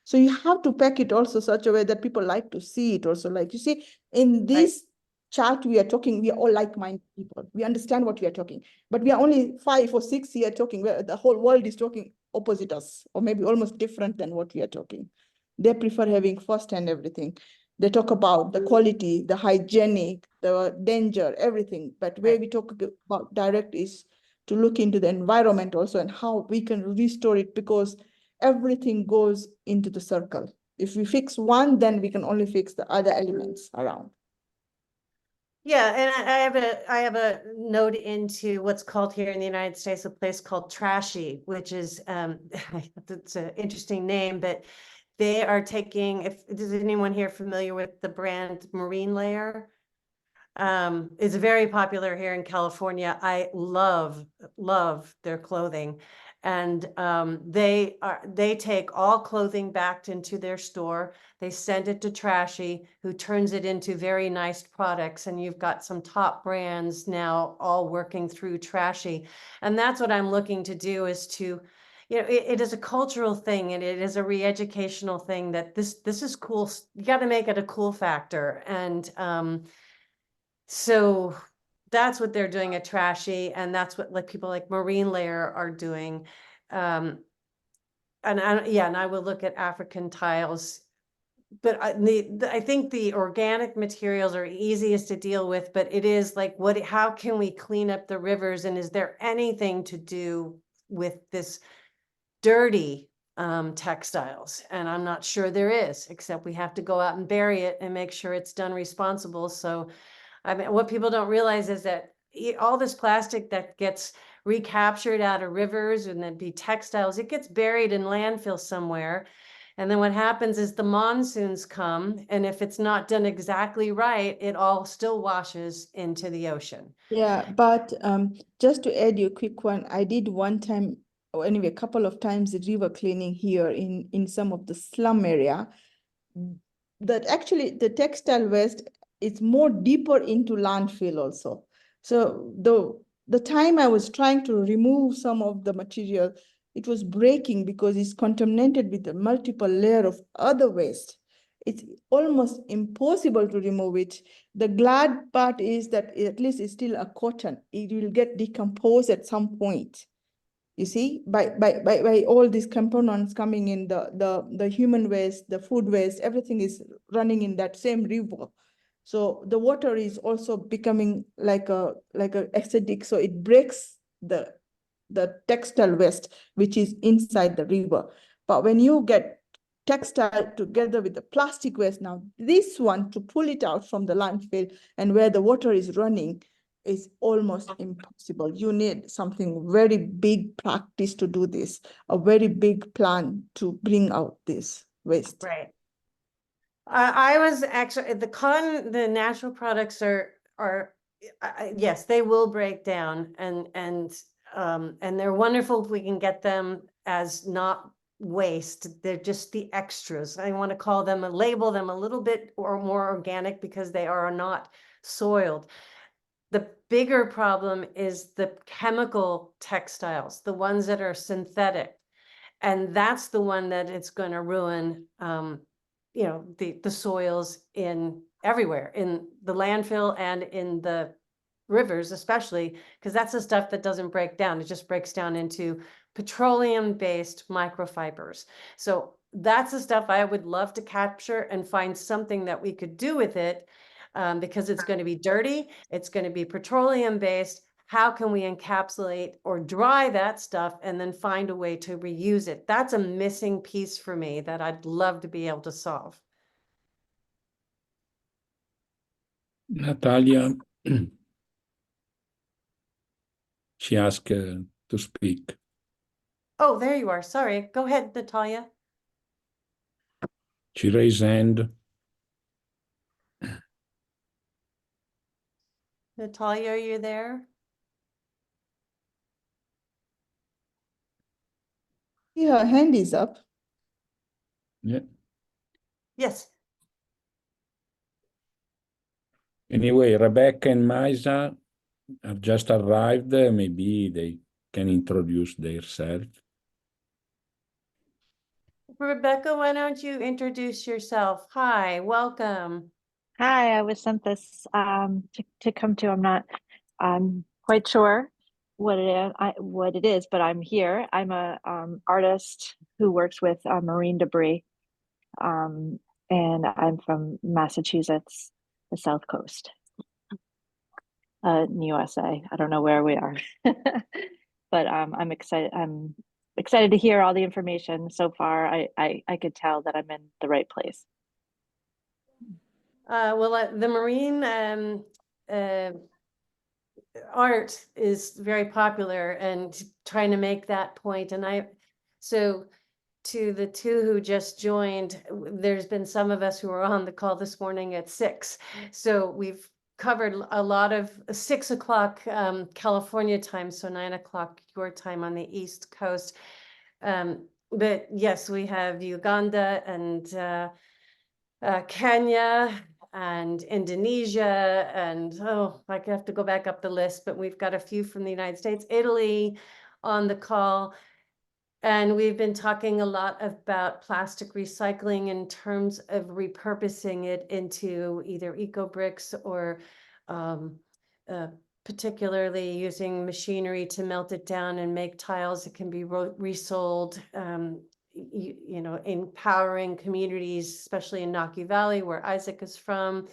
So you have to pack it also such a way that people like to see it also. Like you see, in this chart we are talking, we are all like-minded people. We understand what we are talking, but we are only 5 or 6 here talking, where the whole world is talking opposite us, or maybe almost different than what we are talking. They prefer having first-hand everything. They talk about the quality, the hygienic, the danger, everything. But where we talk about direct is to look into the environment also and how we can restore it, because everything goes into the circle. If we fix one, then we can only fix the other elements around. Yeah, and I have a note into what's called here in the United States a place called Trashy, which is it's an interesting name, but they are taking, is anyone here familiar with the brand Marine Layer? It's very popular here in California. I love their clothing. And they take all clothing back into their store. They send it to Trashy, who turns it into very nice products. And you've got some top brands now all working through Trashy. And that's what I'm looking to do, is to, you know, it is a cultural thing, and it is a re-educational thing, that this is cool. You got to make it a cool factor. And so that's what they're doing at Trashy, and that's what like people like Marine Layer are doing. And I will look at African tiles, but I think the organic materials are easiest to deal with, but it is like, how can we clean up the rivers, and is there anything to do with this dirty textiles, and I'm not sure there is, except we have to go out and bury it and make sure it's done responsible. So I mean, what people don't realize is that all this plastic that gets recaptured out of rivers and then be textiles, it gets buried in landfill somewhere. And then what happens is the monsoons come, and if it's not done exactly right, it all still washes into the ocean. Yeah, but just to add you a quick one, I did one time, or anyway, a couple of times, the river cleaning here in some of the slum area. That actually the textile waste is more deeper into landfill also. So the time I was trying to remove some of the material, it was breaking because it's contaminated with a multiple layer of other waste. It's almost impossible to remove it. The glad part is that at least it's still a cotton. It will get decomposed at some point. You see, by all these components coming in, the human waste, the food waste, everything is running in that same river. So the water is also becoming like a acidic. So it breaks the textile waste, which is inside the river. But when you get textile together with the plastic waste, now this one, to pull it out from the landfill and where the water is running, is almost impossible. You need something very big practice to do this, a very big plan to bring out this waste. Right. I was actually, the natural products are yes, they will break down, and they're wonderful if we can get them as not waste. They're just the extras. I want to call them, label them a little bit or more organic because they are not soiled. The bigger problem is the chemical textiles, the ones that are synthetic. And that's the one that it's going to ruin, you know, the soils in everywhere, in the landfill and in the rivers, especially, because that's the stuff that doesn't break down. It just breaks down into petroleum-based microfibers. So that's the stuff I would love to capture and find something that we could do with it, because it's going to be dirty, it's going to be petroleum-based. How can we encapsulate or dry that stuff and then find a way to reuse it? That's a missing piece for me that I'd love to be able to solve. Natalia, she asked to speak. Oh, there you are. Sorry. Go ahead, Natalia. She raised hand. Natalia, are you there? Yeah, her hand is up. Yeah. Yes. Anyway, Rebecca and Maisa have just arrived. Maybe they can introduce themselves. Rebecca, why don't you introduce yourself? Hi, welcome. Hi, I was sent this to come to. I'm quite sure what it is, but I'm here. I'm a artist who works with marine debris, and I'm from Massachusetts, the South Coast, in USA. I don't know where we are, but I'm excited. I'm excited to hear all the information so far. I could tell that I'm in the right place. Well, the marine art is very popular, and trying to make that point. And so to the two who just joined, there's been some of us who are on the call this morning at 6. So we've covered a lot of 6 o'clock California time, so 9 o'clock your time on the East Coast. But yes, we have Uganda and Kenya and Indonesia, and I have to go back up the list, but we've got a few from the United States, Italy on the call. And we've been talking a lot about plastic recycling in terms of repurposing it into either eco-bricks or particularly using machinery to melt it down and make tiles that can be resold. You know, empowering communities, especially in Naki Valley, where Isaac is from.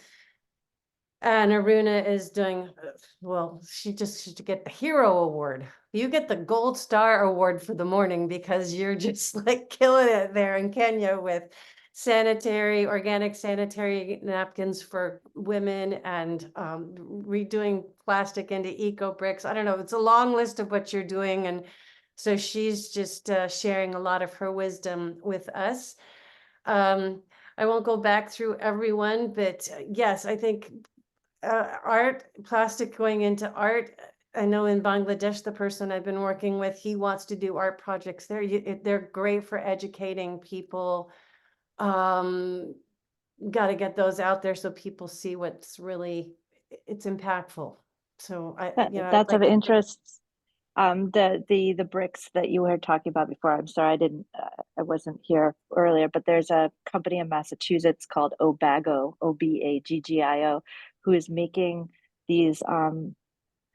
And Aruna is doing, well, she just should get the hero award. You get the gold star award for the morning because you're just like killing it there in Kenya with organic sanitary napkins for women and redoing plastic into eco bricks. I don't know, it's a long list of what you're doing. And so she's just sharing a lot of her wisdom with us. I won't go back through everyone, but yes, I think art, plastic going into art. I know in Bangladesh, the person I've been working with, he wants to do art projects there. They're great for educating people. Got to get those out there so people see what's really, it's impactful. So That's of interest. The bricks that you were talking about before. I'm sorry, I wasn't here earlier, but there's a company in Massachusetts called Obago, Obaggio, who is making these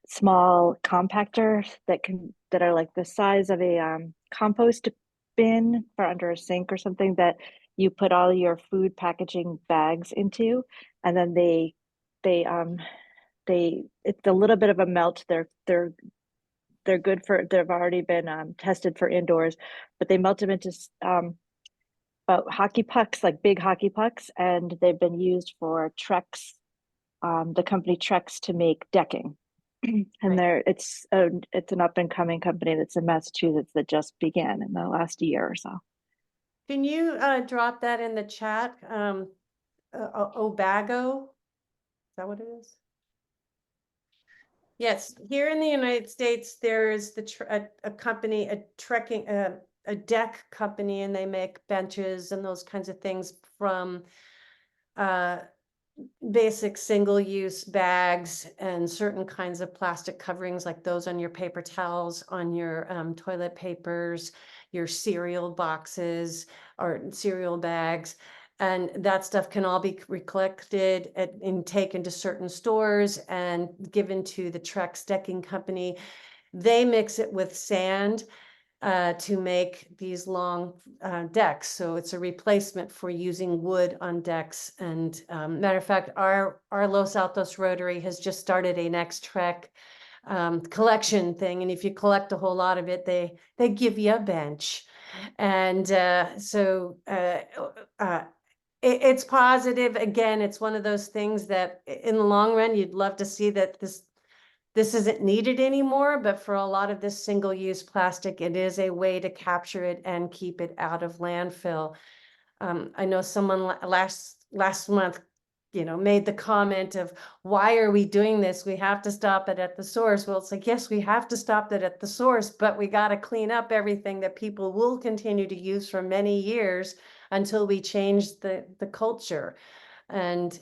small compactors that are like the size of a compost bin for under a sink or something, that you put all your food packaging bags into, and then it's a little bit of a melt. They're good for, they've already been tested for indoors, but they melt them into about hockey pucks, like big hockey pucks, and they've been used for Trex, the company Trex, to make decking. And it's an up and coming company that's in Massachusetts that just began in the last year or so. Can you drop that in the chat? Obago, is that what it is? Yes, here in the United States, there's a company, a deck company, and they make benches and those kinds of things from basic single-use bags and certain kinds of plastic coverings like those on your paper towels, on your toilet papers, your cereal boxes or cereal bags. And that stuff can all be collected and taken to certain stores and given to the Trex Decking Company. They mix it with sand to make these long decks. So it's a replacement for using wood on decks. And matter of fact, our Los Altos Rotary has just started a Next Trek collection thing. And if you collect a whole lot of it, they give you a bench. And it's positive. Again, it's one of those things that in the long run, you'd love to see that this isn't needed anymore, but for a lot of this single-use plastic, it is a way to capture it and keep it out of landfill. I know someone last month, made the comment of, why are we doing this? We have to stop it at the source. Well, it's like, yes, we have to stop it at the source, but we got to clean up everything that people will continue to use for many years until we change the culture. And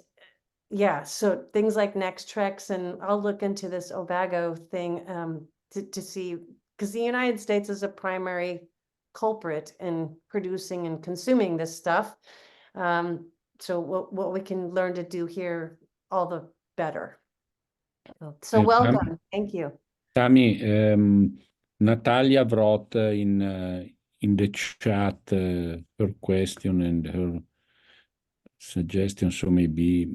yeah, so things like Next Trex, and I'll look into this Obago thing to see, because the United States is a primary culprit in producing and consuming this stuff. So what we can learn to do here, all the better. So well done. Thank you. Tammy, Natalia wrote in the chat her question and her suggestion, so maybe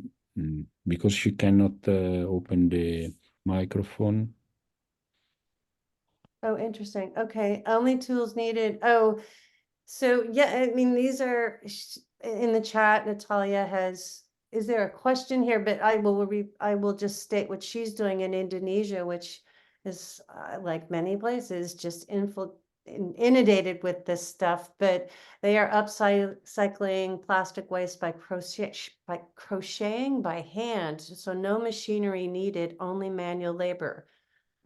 because she cannot open the microphone. Oh, interesting. Okay, only tools needed. Oh, so yeah, I mean, these are in the chat. Natalia is there a question here? But I will just state what she's doing in Indonesia, which is like many places, just inundated with this stuff. But they are upcycling plastic waste by crocheting by hand. So no machinery needed, only manual labor.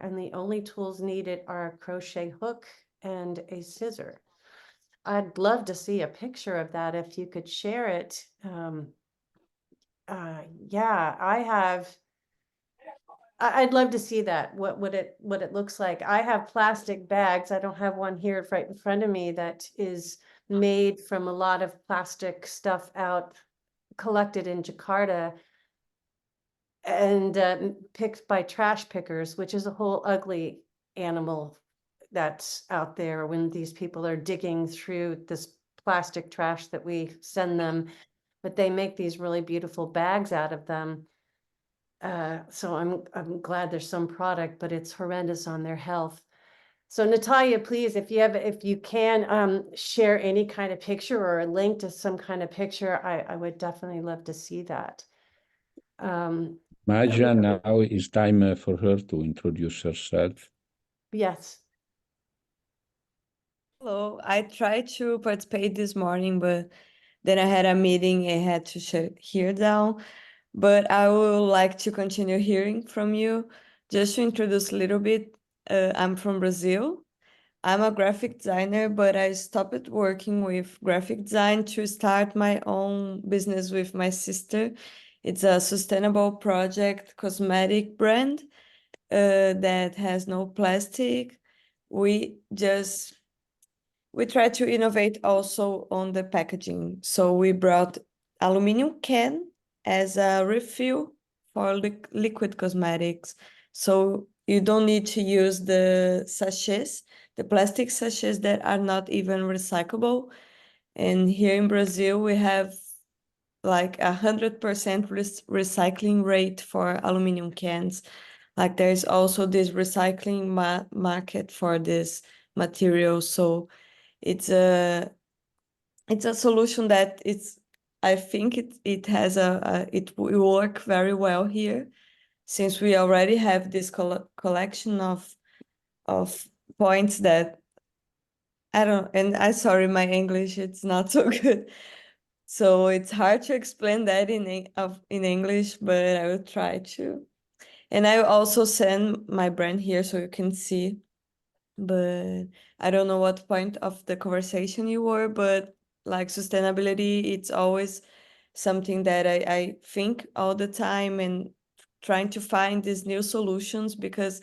And the only tools needed are a crochet hook and a scissor. I'd love to see a picture of that if you could share it. Yeah, I'd love to see that, what it looks like. I have plastic bags. I don't have one here right in front of me that is made from a lot of plastic stuff collected in Jakarta and picked by trash pickers, which is a whole ugly animal that's out there when these people are digging through this plastic trash that we send them. But they make these really beautiful bags out of them. So I'm glad there's some product, but it's horrendous on their health. So Natalia, please, if you can share any kind of picture or a link to some kind of picture, I would definitely love to see that. Maja, now it's time for her to introduce herself. Yes. Hello, I tried to participate this morning, but then I had a meeting and had to shut here down. But I would like to continue hearing from you. Just to introduce a little bit, I'm from Brazil. I'm a graphic designer, but I stopped working with graphic design to start my own business with my sister. It's a sustainable project cosmetic brand that has no plastic. We try to innovate also on the packaging. So we brought aluminum can as a refill for liquid cosmetics. So you don't need to use the sachets, the plastic sachets that are not even recyclable. And here in Brazil, we have like 100% recycling rate for aluminum cans. Like there's also this recycling market for this material. So it's a solution that I think it has it will work very well here, since we already have this collection of points that I'm sorry, my English, it's not so good. So it's hard to explain that in English, but I will try to. And I will also send my brand here so you can see. But I don't know what point of the conversation you were, but like sustainability, it's always something that I think all the time, and trying to find these new solutions, because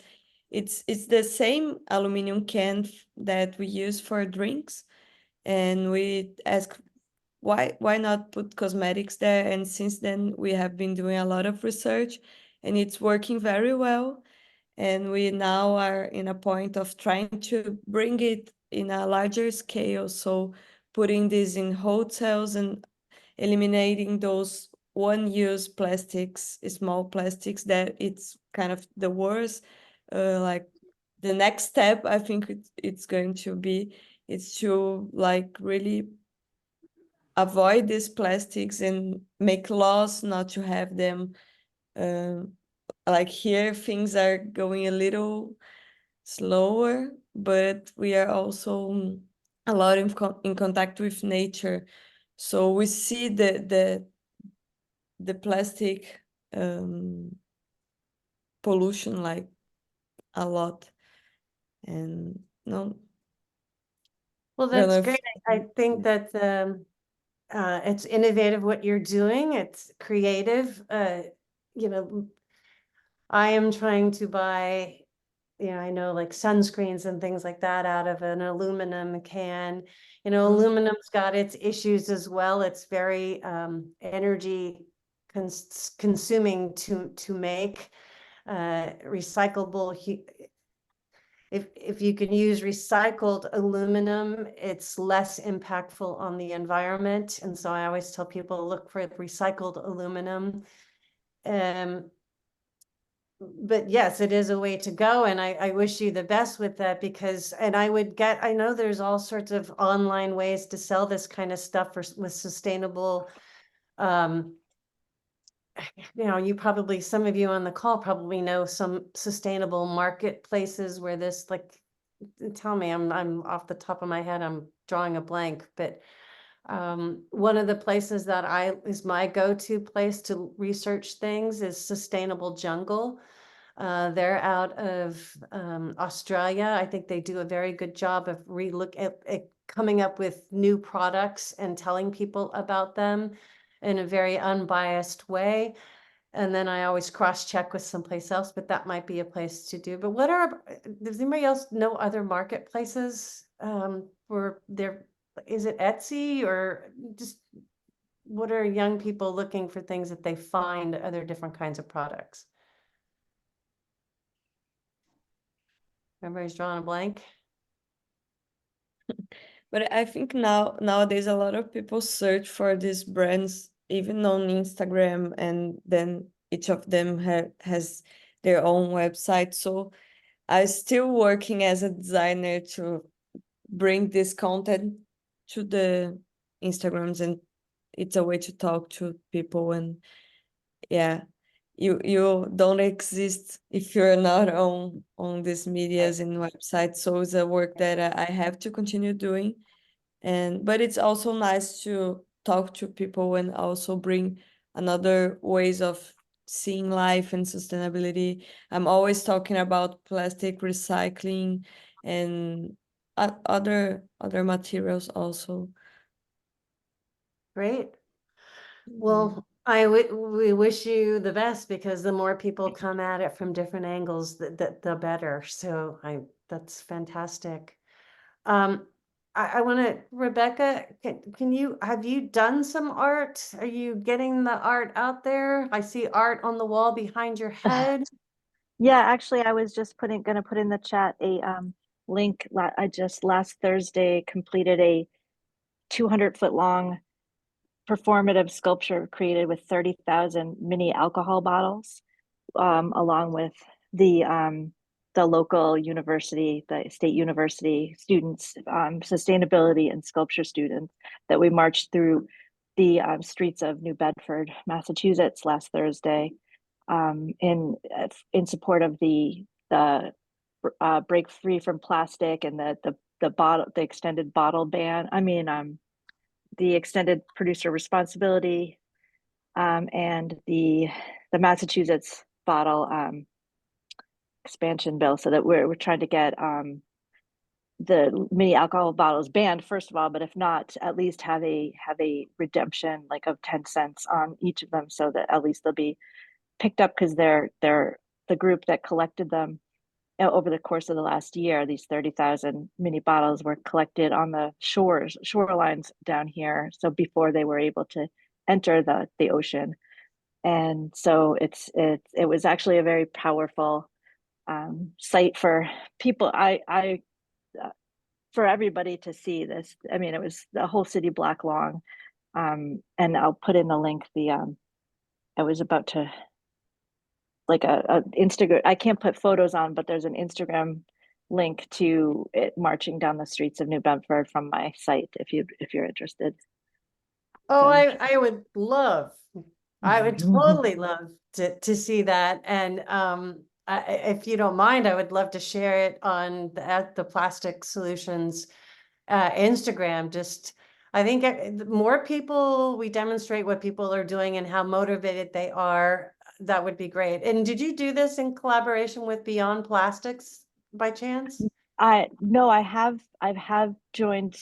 it's the same aluminum can that we use for drinks, and we ask why not put cosmetics there? And since then we have been doing a lot of research, and it's working very well. And we now are in a point of trying to bring it in a larger scale. So putting this in hotels and eliminating those one-use plastics, small plastics, that it's kind of the worst. Like the next step, I think it's going to be, it's to like really avoid these plastics and make laws not to have them. Like here, things are going a little slower, but we are also a lot in contact with nature. So we see the plastic pollution like a lot. And no. Well, that's great. I think that it's innovative what you're doing. It's creative. You know, I am trying to buy, I know like sunscreens and things like that out of an aluminum can. Aluminum's got its issues as well. It's very energy consuming to make. Recyclable, if you can use recycled aluminum, it's less impactful on the environment. And so I always tell people, look for recycled aluminum. But yes, it is a way to go. And I wish you the best with that, because, and I know there's all sorts of online ways to sell this kind of stuff with sustainable, some of you on the call probably know some sustainable marketplaces where this, like, tell me, I'm off the top of my head, I'm drawing a blank, but one of the places that is my go-to place to research things is Sustainable Jungle. They're out of Australia. I think they do a very good job of coming up with new products and telling people about them in a very unbiased way. And then I always cross-check with someplace else, but that might be a place to do. But does anybody else know other marketplaces is it Etsy, or just what are young people looking for, things that they find other different kinds of products? Everybody's drawing a blank. But I think nowadays a lot of people search for these brands even on Instagram, and then each of them has their own website. So I'm still working as a designer to bring this content to the Instagrams, and it's a way to talk to people. And yeah, you don't exist if you're not on these medias and websites. So it's a work that I have to continue doing. But it's also nice to talk to people and also bring another ways of seeing life and sustainability. I'm always talking about plastic recycling and other materials also. Great. Well, we wish you the best, because the more people come at it from different angles, the better. So that's fantastic. I want to, Rebecca, have you done some art? Are you getting the art out there? I see art on the wall behind your head. Yeah, actually, I was just gonna put in the chat a link. I just last Thursday completed a 200-foot long performative sculpture created with 30,000 mini alcohol bottles, along with the local university, the state university students, sustainability and sculpture students, that we marched through the streets of New Bedford, Massachusetts last Thursday, in support of the break free from plastic and the extended bottle ban. The extended producer responsibility, and the Massachusetts bottle expansion bill, so that we're trying to get the mini alcohol bottles banned, first of all, but if not, at least have a redemption like of 10 cents on each of them, so that at least they'll be picked up, because they're the group that collected them over the course of the last year. These 30,000 mini bottles were collected on the shorelines down here, so before they were able to enter the ocean. And so it was actually a very powerful site for people, for everybody to see this. I mean, it was the whole city block long, and I'll put in the link. I was about to, like a Instagram, I can't put photos on, but there's an Instagram link to it marching down the streets of New Bedford from my site, if you're interested. Oh, I would love, I would totally love to see that. And if you don't mind, I would love to share it on the Plastic Solutions Instagram. Just, I think the more people we demonstrate what people are doing and how motivated they are, that would be great. And did you do this in collaboration with Beyond Plastics by chance? No, I have joined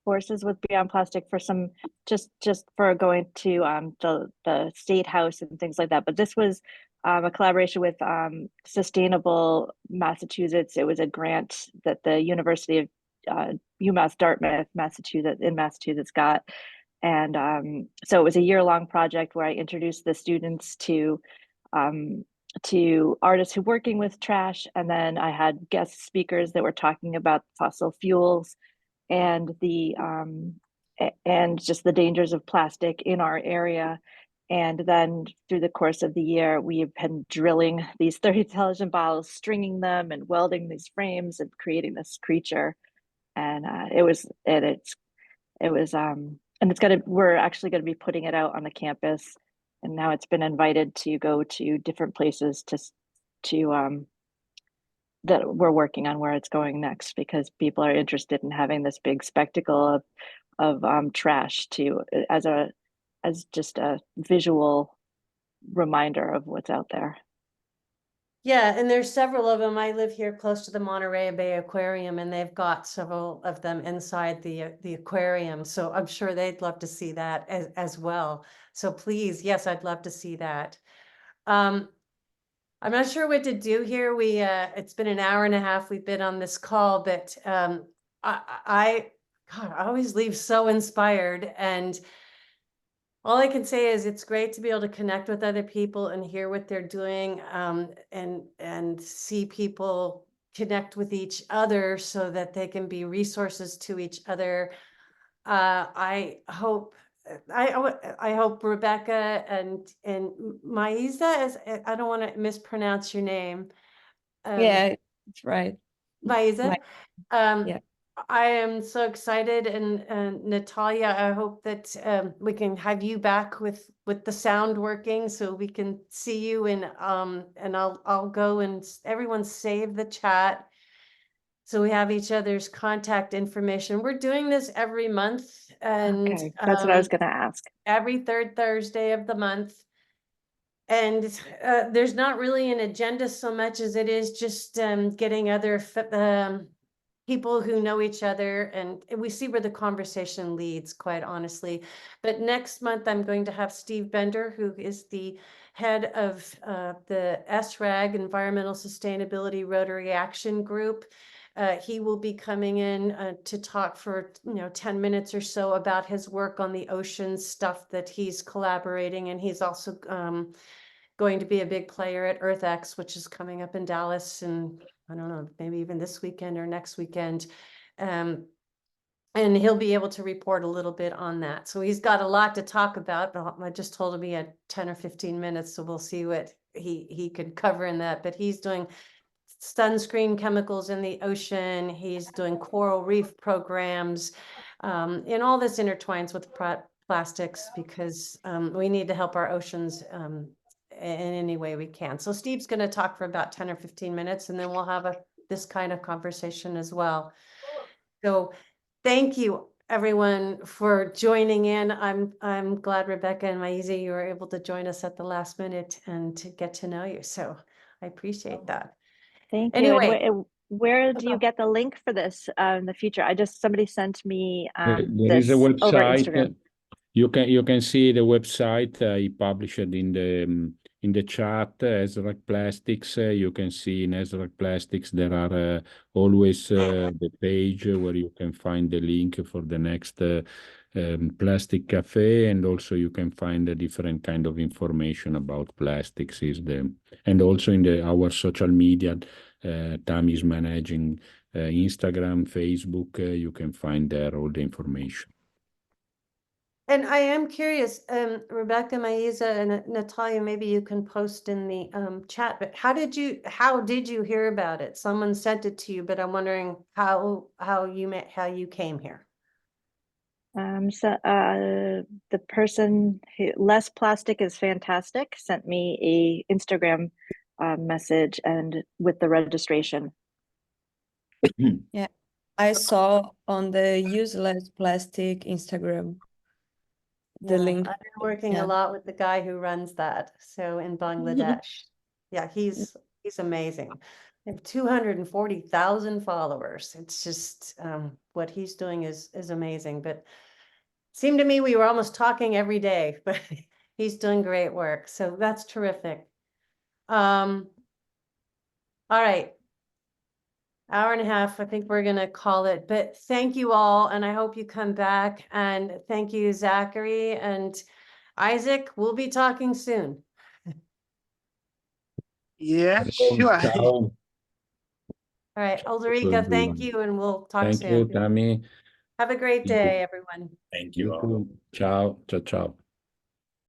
forces with Beyond Plastic for some, just for going to the State House and things like that. But this was a collaboration with Sustainable Massachusetts. It was a grant that the University of UMass Dartmouth, Massachusetts got. And so it was a year-long project where I introduced the students to artists who working with trash, and then I had guest speakers that were talking about fossil fuels and and just the dangers of plastic in our area. And then through the course of the year, we've been drilling these 30,000 bottles, stringing them and welding these frames and creating this creature. And we're actually going to be putting it out on the campus. And now it's been invited to go to different places that we're working on where it's going next, because people are interested in having this big spectacle of trash as just a visual reminder of what's out there. Yeah, and there's several of them. I live here close to the Monterey Bay Aquarium, and they've got several of them inside the aquarium. So I'm sure they'd love to see that as well. So please, yes, I'd love to see that. I'm not sure what to do here. It's been an hour and a half we've been on this call, but I always leave so inspired. And all I can say is it's great to be able to connect with other people and hear what they're doing, and see people connect with each other so that they can be resources to each other. I hope I hope Rebecca and Maiza, I don't want to mispronounce your name. Yeah, it's right. Maiza. Yeah. I am so excited, and Natalia, I hope that we can have you back with the sound working so we can see you, and I'll go and everyone save the chat so we have each other's contact information. We're doing this every month, and Okay, that's what I was going to ask. every third Thursday of the month. And there's not really an agenda so much as it is just getting other people who know each other, and we see where the conversation leads, quite honestly. But next month, I'm going to have Steve Bender, who is the head of the SRAG, Environmental Sustainability Rotary Action Group. He will be coming in to talk for 10 minutes or so about his work on the ocean stuff that he's collaborating, and he's also going to be a big player at EarthX, which is coming up in Dallas, and I don't know, maybe even this weekend or next weekend. And he'll be able to report a little bit on that. So he's got a lot to talk about, but I just told him he had 10 or 15 minutes, so we'll see what he could cover in that. But he's doing sunscreen chemicals in the ocean. He's doing coral reef programs. And all this intertwines with plastics, because we need to help our oceans in any way we can. So Steve's going to talk for about 10 or 15 minutes, and then we'll have this kind of conversation as well. So thank you, everyone, for joining in. I'm glad Rebecca and Maiza, you were able to join us at the last minute and to get to know you. So I appreciate that. Thank you. Anyway, And where do you get the link for this in the future? Somebody sent me There this is a over website. Instagram. You can see the website. I published it in the chat. ESRAG Plastics. You can see in ESRAG Plastics there are always the page where you can find the link for the next plastic cafe, and also you can find a different kind of information about plastics. And also in our social media, Tammy is managing Instagram, Facebook. You can find there all the information. and I am curious, Rebecca, Maiza, and Natalia, maybe you can post in the chat, but how did you hear about it? Someone sent it to you, but I'm wondering how you came here. So the person who Less Plastic is Fantastic sent me a Instagram message and with the registration. Yeah, I saw on the Use Less Plastic Instagram the link. I've been working Yeah. a lot with the guy who runs that. So in Bangladesh, yeah, he's amazing. They have 240,000 followers. It's just what he's doing is amazing. But it seemed to me we were almost talking every day, but he's doing great work. So that's terrific. All right. Hour and a half, I think we're going to call it, but thank you all. And I hope you come back, and thank you, Zachary and Isaac. We'll be talking soon. Yeah, sure. Ciao. All right, Alderica, thank everyone. you, and we'll talk Thank you, soon. Tammy. Have a great Thank you. day, everyone. Thank You you all. too. Ciao. Ciao. Ciao.